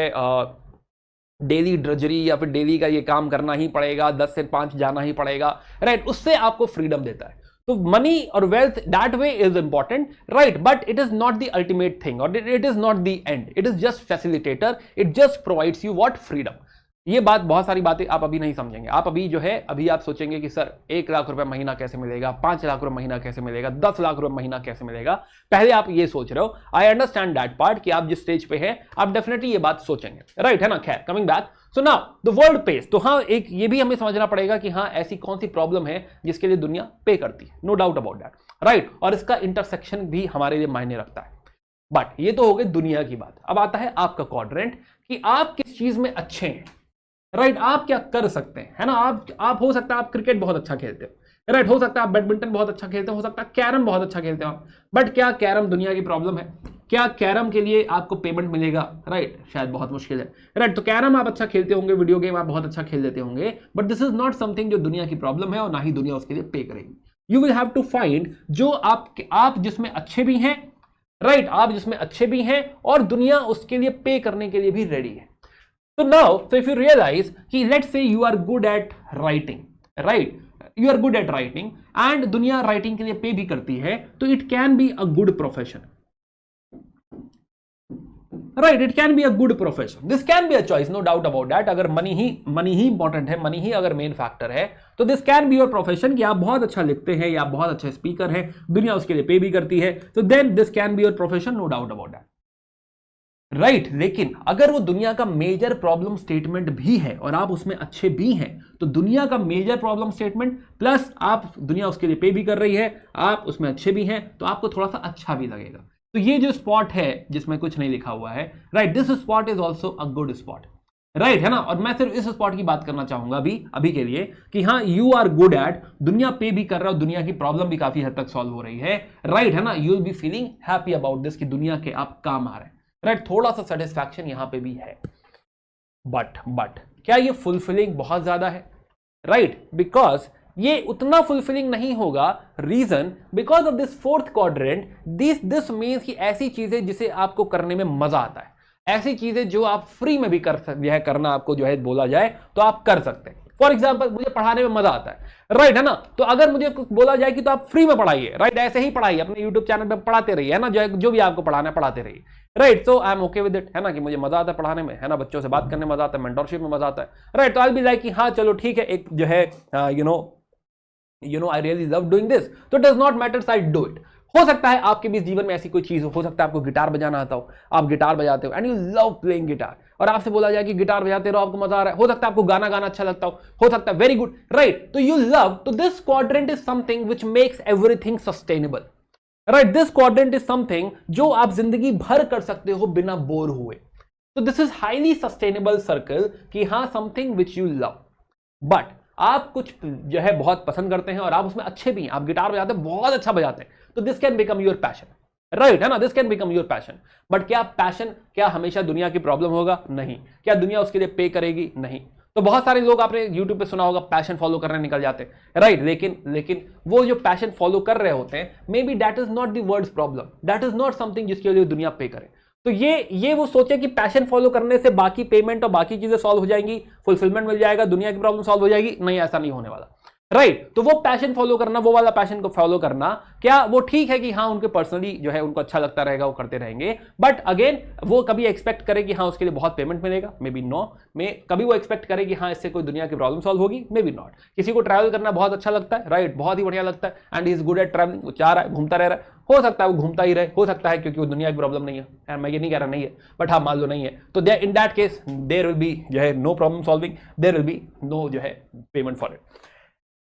डेली ड्रजरी या फिर डेली का ये काम करना ही पड़ेगा, 10 से 5 जाना ही पड़ेगा, राइट। उससे आपको फ्रीडम देता है। तो मनी और wealth that way is important, right, but it is not the ultimate thing और it is not the end, it is just facilitator, it just provides you what freedom. ये बात बहुत सारी बातें आप अभी नहीं समझेंगे। आप अभी जो है अभी आप सोचेंगे कि सर 1 लाख रुपए महीना कैसे मिलेगा, 5 लाख रुपए महीना कैसे मिलेगा, 10 लाख रुपए महीना कैसे मिलेगा। पहले आप ये सोच रहे हो, आई अंडरस्टैंड दैट पार्ट कि आप जिस स्टेज पे हैं आप डेफिनेटली ये बात सोचेंगे, राइट है ना। खैर coming back, so now the world page. तो हाँ एक ये भी हमें समझना पड़ेगा कि हाँ ऐसी कौन सी प्रॉब्लम है जिसके लिए दुनिया पे करती है, no doubt about that, right. और इसका इंटरसेक्शन भी हमारे लिए मायने रखता है। बट ये तो हो गई दुनिया की बात। अब आता है आपका क्वाड्रेंट कि आप किस चीज में अच्छे हैं, राइट। आप क्या कर सकते हैं, है ना। आप हो सकता है आप क्रिकेट बहुत अच्छा खेलते हो, राइट। हो सकता है आप बैडमिंटन बहुत अच्छा खेलते हो सकता है कैरम बहुत अच्छा खेलते हो आप। बट क्या कैरम दुनिया की प्रॉब्लम है? क्या कैरम के लिए आपको पेमेंट मिलेगा? राइट, शायद बहुत मुश्किल है, राइट। तो कैरम आप अच्छा खेलते होंगे, वीडियो गेम आप बहुत अच्छा खेल लेते होंगे, but this is not something जो दुनिया की प्रॉब्लम है और ना ही दुनिया उसके लिए पे करेगी। You will have to find जो आप जिसमें अच्छे भी हैं, राइट, आप जिसमें अच्छे भी हैं और दुनिया उसके लिए पे करने के लिए भी रेडी है। So now, so if you realize कि let's say you are good at writing, right? You are good at writing and दुनिया writing के लिए पे भी करती है, तो it can be a good profession, right? It can be a good profession. This can be a choice, no doubt about that. अगर money ही important है, money ही अगर main factor है, तो this can be your profession कि आप बहुत अच्छा लिखते हैं या आप बहुत अच्छे स्पीकर हैं, दुनिया उसके लिए पे भी करती है, तो then this can be your profession, no doubt about that. Right लेकिन अगर वो दुनिया का मेजर प्रॉब्लम स्टेटमेंट भी है और आप उसमें अच्छे भी हैं, तो दुनिया का मेजर प्रॉब्लम स्टेटमेंट प्लस आप दुनिया उसके लिए पे भी कर रही है, आप उसमें अच्छे भी हैं, तो आपको थोड़ा सा अच्छा भी लगेगा। तो ये जो स्पॉट है जिसमें कुछ नहीं लिखा हुआ है, right, this spot is also a good spot, right है ना। और मैं सिर्फ इस स्पॉट की बात करना चाहूंगा अभी के लिए कि हाँ यू आर गुड एट, दुनिया पे भी कर रहा हो, दुनिया की प्रॉब्लम भी काफी हद तक सॉल्व हो रही है, राइट है ना। You will be feeling happy about this कि दुनिया के आप काम आ रहे हैं, राइट। थोड़ा सा सेटिस्फैक्शन यहां पे भी है, बट क्या ये फुलफिलिंग बहुत ज्यादा है, राइट। बिकॉज ये उतना फुलफिलिंग नहीं होगा। Reason because of this fourth quadrant, this means कि ऐसी चीजें जिसे आपको करने में मजा आता है, ऐसी चीजें जो आप फ्री में भी कर सकते हैं, करना आपको जो है बोला जाए तो आप कर सकते हैं। फॉर एग्जाम्पल मुझे पढ़ाने में मजा आता है, राइट है ना, तो अगर मुझे कुछ बोला जाए कि तो आप फ्री में पढ़ाइए, राइट, ऐसे ही पढ़ाइए, अपने यूट्यूब चैनल पे पढ़ाते रहिए, है ना, जो भी आपको पढ़ाना है पढ़ाते रहिए, right. So I am okay with it, है ना, कि मुझे मजा आता है पढ़ाने में, है ना, बच्चों से बात करने में मजा आता है, मेंटरशिप में मजा आता है, राइट। तो आई बी लाइक कि हाँ चलो ठीक है, एक जो है I really love doing this, तो does not matter, I do it. हो सकता है आपके भी जीवन में ऐसी कोई चीज हो सकता है आपको गिटार बजाना आता हो, आप गिटार बजाते हो and you love playing guitar, और आपसे बोला जाए कि गिटार बजाते रहो, आपको मजा आ रहा है, हो सकता है आपको गाना गाना अच्छा लगता हो सकता है, वेरी गुड, राइट। तो यू लव, तो this quadrant is something which makes everything sustainable, right. This quadrant is something जो आप जिंदगी भर कर सकते हो बिना बोर हुए। तो this is highly sustainable circle कि हाँ something which you love, but आप कुछ जो है बहुत पसंद करते हैं और आप उसमें अच्छे भी हैं, आप गिटार बजाते हैं, बहुत अच्छा बजाते हैं, तो this can become your passion, right, है ना, this can become your passion. But क्या पैशन क्या हमेशा दुनिया की प्रॉब्लम होगा? नहीं। क्या दुनिया उसके लिए पे करेगी? नहीं। तो बहुत सारे लोग आपने यूट्यूब पे सुना होगा पैशन फॉलो करने निकल जाते हैं, राइट, लेकिन वो जो पैशन फॉलो कर रहे होते हैं, maybe that is not the world's problem, that is not something जिसके लिए दुनिया पे करे। तो ये वो सोचे कि पैशन फॉलो करने से बाकी पेमेंट और बाकी चीजें सॉल्व हो जाएंगी, फुलफिलमेंट मिल जाएगा, दुनिया की प्रॉब्लम सॉल्व हो जाएगी, नहीं, ऐसा नहीं होने वाला, राइट। तो वो पैशन फॉलो करना, वो वाला पैशन को फॉलो करना, क्या वो ठीक है कि हाँ उनके पर्सनली जो है उनको अच्छा लगता रहेगा, वो करते रहेंगे, बट अगेन वो कभी एक्सपेक्ट करे कि हाँ उसके लिए बहुत पेमेंट मिलेगा? Maybe no. कभी वो एक्सपेक्ट करे कि हाँ इससे कोई दुनिया की प्रॉब्लम सॉल्व होगी? May be not. किसी को ट्रैवल करना बहुत अच्छा लगता है, राइट, बहुत ही बढ़िया लगता है, and he is good at travelling, वो चाह रहा है, घूमता रह रहा है, हो सकता है वो घूमता ही रहे, हो सकता है क्योंकि वो दुनिया की प्रॉब्लम नहीं है, मैं ये नहीं कह रहा नहीं है, बट हाँ मान लो नहीं है, तो in that case there will be जो है no problem solving, there will be no जो है payment for it.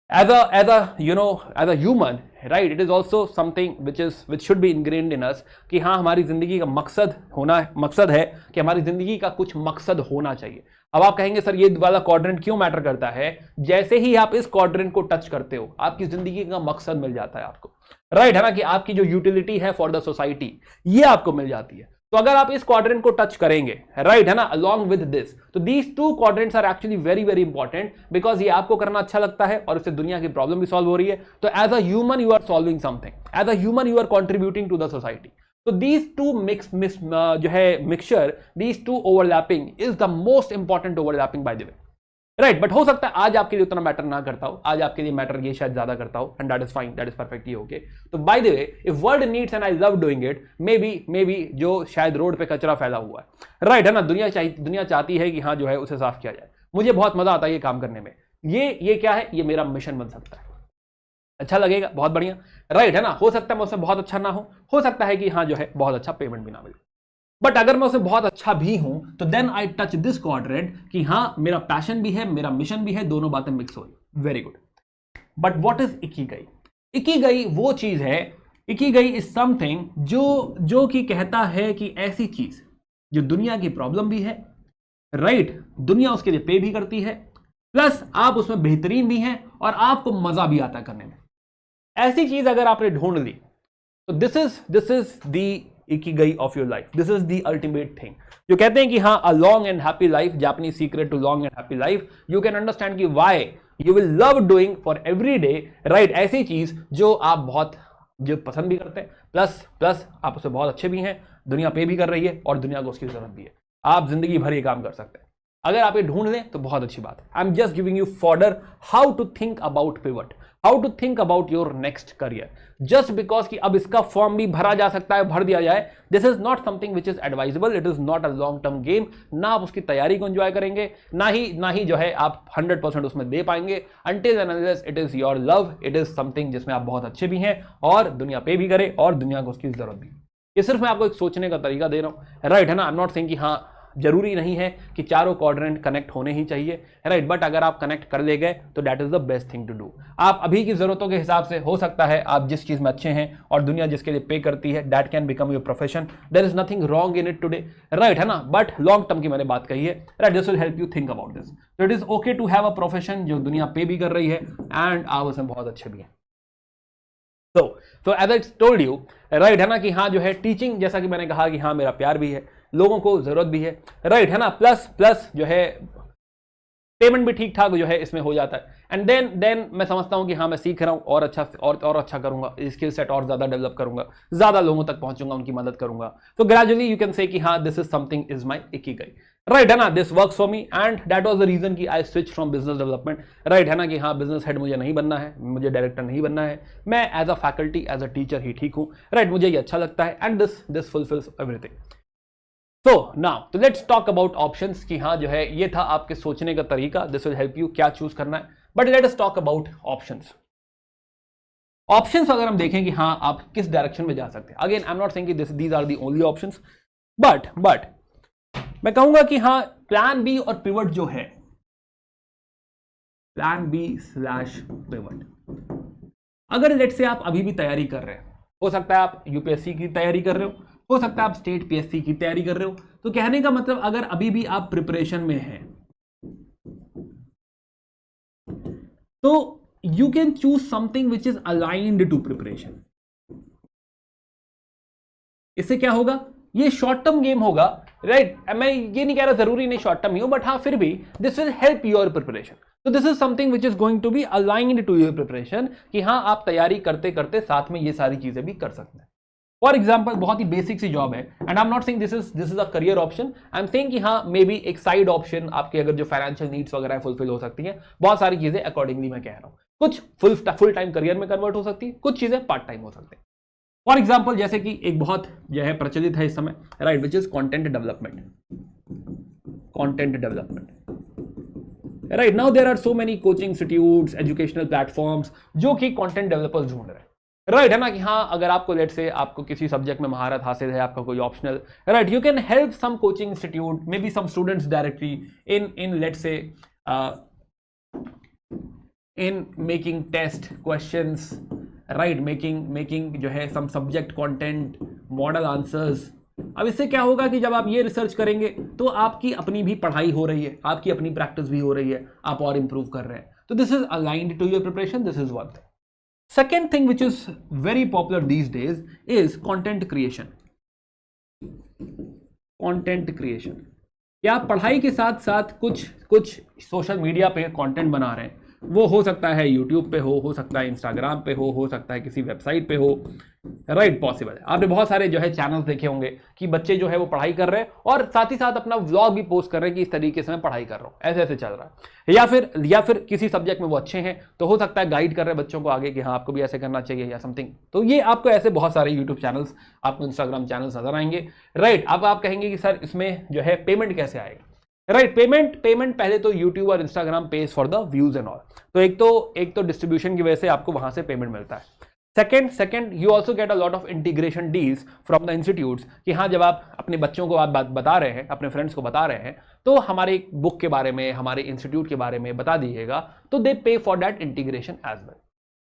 as a human, right, it is also something which should be ingrained in us कि हाँ हमारी जिंदगी का मकसद है कि हमारी जिंदगी का कुछ मकसद होना चाहिए। अब आप कहेंगे सर ये वाला क्वाड्रेंट क्यों मैटर करता है? जैसे ही आप इस क्वाड्रेंट को टच करते हो आपकी जिंदगी का मकसद मिल जाता है आपको, राइट, है ना, कि आपकी जो यूटिलिटी है फॉर द सोसाइटी ये आपको मिल जाती है। तो अगर आप इस क्वाड्रेंट को टच करेंगे, राइट, है ना, अलॉन्ग विद दिस, तो these two quadrants are actually very very important, because ये आपको करना अच्छा लगता है और इससे दुनिया की प्रॉब्लम भी सॉल्व हो रही है। तो as a human you are solving something, as a human you are contributing to the society. तो दीज टू जो है mixture, these two overlapping is the most important overlapping by the way, right. But हो सकता है आज आपके लिए उतना मैटर ना करता हो, आज आपके लिए मैटर ये शायद ज्यादा करता हो, and that is fine, that is perfectly okay. तो by the way if world needs and I love doing it, maybe जो शायद रोड पे कचरा फैला हुआ है, राइट, है ना, दुनिया चाहती है कि हाँ जो है उसे साफ किया जाए, मुझे बहुत मजा आता है ये काम करने में, ये क्या है, ये मेरा मिशन बन सकता है, अच्छा लगेगा, बहुत बढ़िया, राइट, है ना। हो सकता है मैं उसमें बहुत अच्छा ना हो सकता है कि हाँ जो है बहुत अच्छा पेमेंट भी ना मिले, बट अगर मैं उसमें बहुत अच्छा भी हूं तो then I touch this quadrant कि हाँ मेरा पैशन भी है, मेरा मिशन भी है, दोनों बातें मिक्स हो रही, very good. But what is Ikigai? Ikigai वो चीज है, इकिगाई इज समथिंग जो कि कहता है कि ऐसी चीज जो दुनिया की प्रॉब्लम भी है, राइट, दुनिया उसके लिए पे भी करती है, प्लस आप उसमें बेहतरीन भी हैं और आपको मजा भी आता है करने में। ऐसी चीज अगर आपने ढूंढ ली तो this is the ikigai of your life, this is the ultimate thing. जो कहते हैं कि हाँ a long and happy life, Japanese secret to long and happy life, you can understand कि why you will love doing for every day, right, ऐसी चीज जो आप बहुत जो पसंद भी करते हैं, प्लस आप उससे बहुत अच्छे भी हैं, दुनिया पे भी कर रही है और दुनिया को उसकी जरूरत भी है, आप जिंदगी भर ये काम कर सकते हैं। अगर आप ये ढूंढ लें तो बहुत अच्छी बात है। I am just giving you fodder how to think about pivot, how to think about your next career, just because कि अब इसका फॉर्म भी भरा जा सकता है, भर दिया जाए, this is not something which is advisable, it is not a long term game. ना आप उसकी तैयारी को एंजॉय करेंगे, ना ही जो है आप 100% उसमें दे पाएंगे, until and unless it is your love, it is something जिसमें आप बहुत अच्छे भी हैं और दुनिया पे भी करे और दुनिया को उसकी जरूरत भी। ये सिर्फ मैं आपको एक सोचने का तरीका दे रहा हूँ, राइट, है ना। आई एम नॉट सेइंग कि हाँ जरूरी नहीं है कि चारों क्वाड्रेंट कनेक्ट होने ही चाहिए, राइट, बट अगर आप कनेक्ट कर ले गए तो that is the best thing to do. आप अभी की जरूरतों के हिसाब से हो सकता है आप जिस चीज में अच्छे हैं और दुनिया जिसके लिए पे करती है, that can become your profession, there is nothing wrong in it today, right, है ना। बट लॉन्ग टर्म की मैंने बात कही है, right, this will help you think about this. तो it is okay to have a profession जो दुनिया पे भी कर रही है एंड आप उसमें बहुत अच्छे भी हैं। तो as I told you, right, है ना, कि हाँ जो है टीचिंग, जैसा कि मैंने कहा कि हाँ मेरा प्यार भी है, लोगों को जरूरत भी है, राइट, है ना, प्लस जो है पेमेंट भी ठीक ठाक जो है इसमें हो जाता है, एंड देन मैं समझता हूं कि हाँ मैं सीख रहा हूं और अच्छा करूंगा, स्किल सेट और ज्यादा डेवलप करूंगा, ज्यादा लोगों तक पहुंचूंगा, उनकी मदद करूंगा। तो ग्रेजुअली यू कैन से कि हाँ this is something is my ikigai, right है ना, this works for me and that was the reason कि I switch from business development, right है ना, कि हाँ बिजनेस हेड मुझे नहीं बनना है, मुझे डायरेक्टर नहीं बनना है, मैं as a faculty as a teacher ही ठीक हूँ, राइट मुझे ये अच्छा लगता है एंड दिस फुलफिल्स एवरीथिंग। तो नाउ तो लेट्स टॉक अबाउट ऑप्शंस कि हाँ जो है ये था आपके सोचने का तरीका, दिस विल हेल्प यू क्या चूज करना है, but let us talk about options. Options अगर हम देखें कि हाँ आप किस डायरेक्शन में जा सकते हैं, again I am not saying कि these are the only options, but मैं कहूंगा कि हाँ प्लान बी और पिवट जो है, प्लान बी स्लैश पिवट, अगर लेट से आप अभी भी तैयारी कर रहे हैं, हो सकता है आप यूपीएससी की तैयारी कर रहे हो सकता है आप स्टेट पीएससी की तैयारी कर रहे हो, तो कहने का मतलब अगर अभी भी आप प्रिपरेशन में हैं तो you can choose something which is aligned to preparation. इससे क्या होगा, ये शॉर्ट टर्म गेम होगा, राइट मैं ये नहीं कह रहा जरूरी नहीं शॉर्ट टर्म ही हो, बट हाँ फिर भी this will help your preparation. तो this is something which is going to be aligned to your preparation, कि हाँ आप तैयारी करते करते साथ में ये सारी चीजें भी कर सकते हैं। फॉर एग्जाम्पल बहुत ही बेसिक सी जॉब है, and I am not saying this is a career option, I am saying कि हाँ मे बी एक साइड ऑप्शन आपके अगर जो फाइनेंशियल नीड्स वगैरह फुलफिल हो सकती हैं, बहुत सारी चीजें अकॉर्डिंगली मैं कह रहा हूं, कुछ फुल टाइम करियर में कन्वर्ट हो सकती है, कुछ चीजें पार्ट टाइम हो सकती है। फॉर एग्जाम्पल जैसे कि एक बहुत जो है प्रचलित है इस समय, right which is content development, right now there are so many coaching institutes, educational platforms जो कि कंटेंट डेवलपर्स ढूंढ रहे हैं, राइट है ना, कि हाँ अगर आपको लेट से आपको किसी सब्जेक्ट में महारत हासिल है, आपका कोई optional, right you can help some coaching institute, maybe some students directly in let say in making test questions, right making जो है some subject content, model answers. अब इससे क्या होगा कि जब आप ये रिसर्च करेंगे तो आपकी अपनी भी पढ़ाई हो रही है, आपकी अपनी प्रैक्टिस भी हो रही है, आप और इंप्रूव कर रहे हैं, तो this is aligned to your preparation, this is one thing. Second thing which is very popular these days is content creation. Content creation. क्या आप पढ़ाई के साथ साथ कुछ सोशल मीडिया पे कंटेंट बना रहे हैं, वो हो सकता है यूट्यूब पे हो सकता है इंस्टाग्राम पे हो सकता है किसी वेबसाइट पे हो, राइट पॉसिबल है। आपने बहुत सारे जो है चैनल्स देखे होंगे कि बच्चे जो है वो पढ़ाई कर रहे हैं और साथ ही साथ अपना व्लॉग भी पोस्ट कर रहे हैं कि इस तरीके से मैं पढ़ाई कर रहा हूँ, ऐसे ऐसे चल रहा है, या फिर किसी सब्जेक्ट में वो अच्छे हैं तो हो सकता है गाइड कर रहे हैं बच्चों को आगे कि हाँ आपको भी ऐसे करना चाहिए या समथिंग। तो ये आपको ऐसे बहुत सारे यूट्यूब चैनल्स, आपको इंस्टाग्राम चैनल्स नजर आएंगे, राइट। अब आप कहेंगे कि सर इसमें जो है पेमेंट कैसे आएगा, राइट पेमेंट पहले तो यूट्यूब और Instagram page for the views and all, तो एक तो डिस्ट्रीब्यूशन की वजह से आपको वहां से पेमेंट मिलता है। Second you also get a lot of integration deals from the institutes, कि हाँ जब आप अपने बच्चों को आप बात बता रहे हैं, अपने फ्रेंड्स को बता रहे हैं, तो हमारे बुक के बारे में, हमारे इंस्टीट्यूट के बारे में बता दीजिएगा, तो they pay for that integration as well,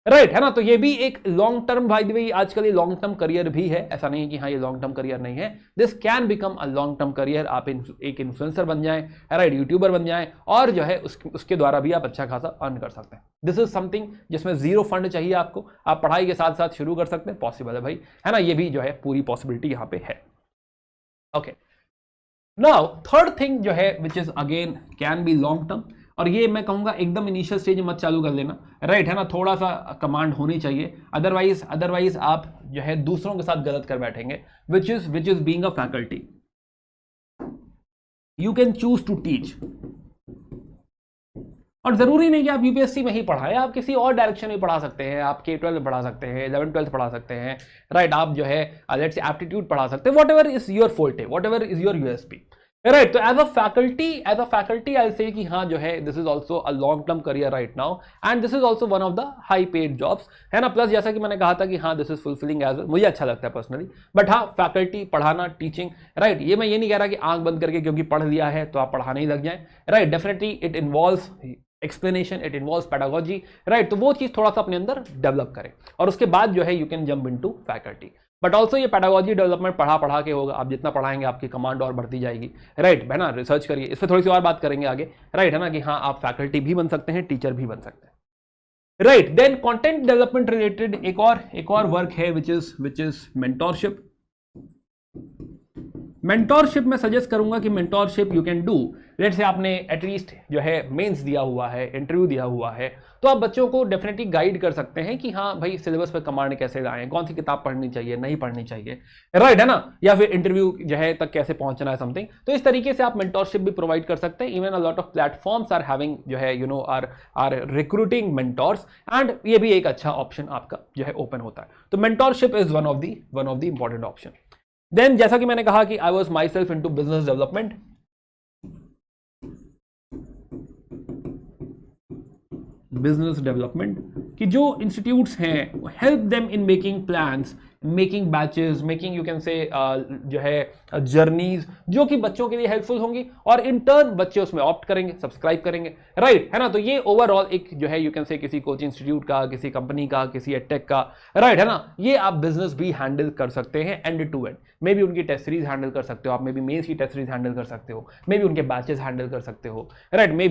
right है ना। तो ये भी एक long term, by the way आजकल ये लॉन्ग टर्म करियर भी है, ऐसा नहीं है कि हाँ ये लॉन्ग टर्म करियर नहीं है, this can become a long term career. आप एक इन्फ्लुएंसर बन जाएं, राइट यूट्यूबर बन जाएं, और जो है उसके द्वारा भी आप अच्छा खासा अर्न कर सकते हैं। दिस इज समथिंग जिसमें जीरो फंड चाहिए आपको, आप पढ़ाई के साथ साथ शुरू कर सकते हैं, पॉसिबल है भाई, है ना, ये भी जो है पूरी पॉसिबिलिटी यहाँ पे है। ओके नाउ थर्ड थिंग जो है which is again can be long term, और ये मैं कहूंगा एकदम इनिशियल स्टेज में मत चालू कर लेना, राइट है ना, थोड़ा सा कमांड होनी चाहिए, अदरवाइज आप जो है दूसरों के साथ गलत कर बैठेंगे, which is being a faculty. You can choose to teach, और जरूरी नहीं कि आप यूपीएससी में ही पढ़ाएं, आप किसी और डायरेक्शन में पढ़ा सकते हैं, आप K-12 में पढ़ा सकते हैं, 11th-12th पढ़ा सकते हैं, राइट आप जो है लेट्स से एप्टीट्यूड पढ़ा सकते हैं, whatever is your forte, whatever is your USP, right. तो एज अ फैकल्टी आई से कि हाँ जो है this is also a long term career right now, and this is also one of the high paid jobs, है ना। Plus जैसा कि मैंने कहा था कि हाँ दिस इज फुलफिलिंग एज, मुझे अच्छा लगता है पर्सनली, बट हाँ फैकल्टी पढ़ाना, टीचिंग, राइट ये मैं ये नहीं कह रहा कि आंख बंद करके क्योंकि पढ़ लिया है तो आप पढ़ाने ही लग जाए, right definitely it involves explanation, it involves pedagogy, right. तो वो चीज थोड़ा सा अपने अंदर डेवलप करें और उसके बाद जो है you can jump into faculty. But also ये पेडागोजी डेवलपमेंट पढ़ा के होगा, आप जितना पढ़ाएंगे आपकी कमांड और बढ़ती जाएगी, राइट है ना। रिसर्च करिए, इस पर थोड़ी सी और बात करेंगे आगे, राइट है ना, कि हाँ आप फैकल्टी भी बन सकते हैं, टीचर भी बन सकते हैं, right. Then content development related एक और वर्क है विच इज मेंटोरशिप। मेंटोरशिप मैं सजेस्ट करूंगा कि mentorship you can do, let's say आपने एटलीस्ट जो है मेंस दिया हुआ है, इंटरव्यू दिया हुआ है, तो आप बच्चों को डेफिनेटली गाइड कर सकते हैं कि हाँ भाई सिलेबस पे कमांड कैसे लाएं, कौन सी किताब पढ़नी चाहिए, नहीं पढ़नी चाहिए, राइट है ना, या फिर इंटरव्यू जो है तक कैसे पहुंचना है समथिंग। तो इस तरीके से आप मेंटोरशिप भी प्रोवाइड कर सकते हैं। Even a lot of platforms are having जो है you know are recruiting mentors, and ये भी एक अच्छा ऑप्शन आपका जो है ओपन होता है। तो mentorship is one of the important option. Then जैसा कि मैंने कहा कि I was myself into business development, कि जो इंस्टीट्यूट्स हैं help them in making plans, making batches, making you can say जो है जर्नीज जो कि बच्चों के लिए हेल्पफुल होंगी, और इन टर्न बच्चे उसमें ऑप्ट करेंगे, सब्सक्राइब करेंगे, राइट है ना। तो ये ओवरऑल एक जो है यू कैन से किसी कोचिंग इंस्टीट्यूट का, किसी कंपनी का, किसी एडटेक का, राइट है ना, ये आप बिजनेस भी हैंडल कर सकते हैं end to end. May be उनकी टेस्ट सीरीज हैंडल कर सकते हो आप, मे बी मेंस की टेस्ट सीरीज हैंडल कर सकते हो, मे बी उनके बैचेस हैंडल कर सकते हो, राइट। मे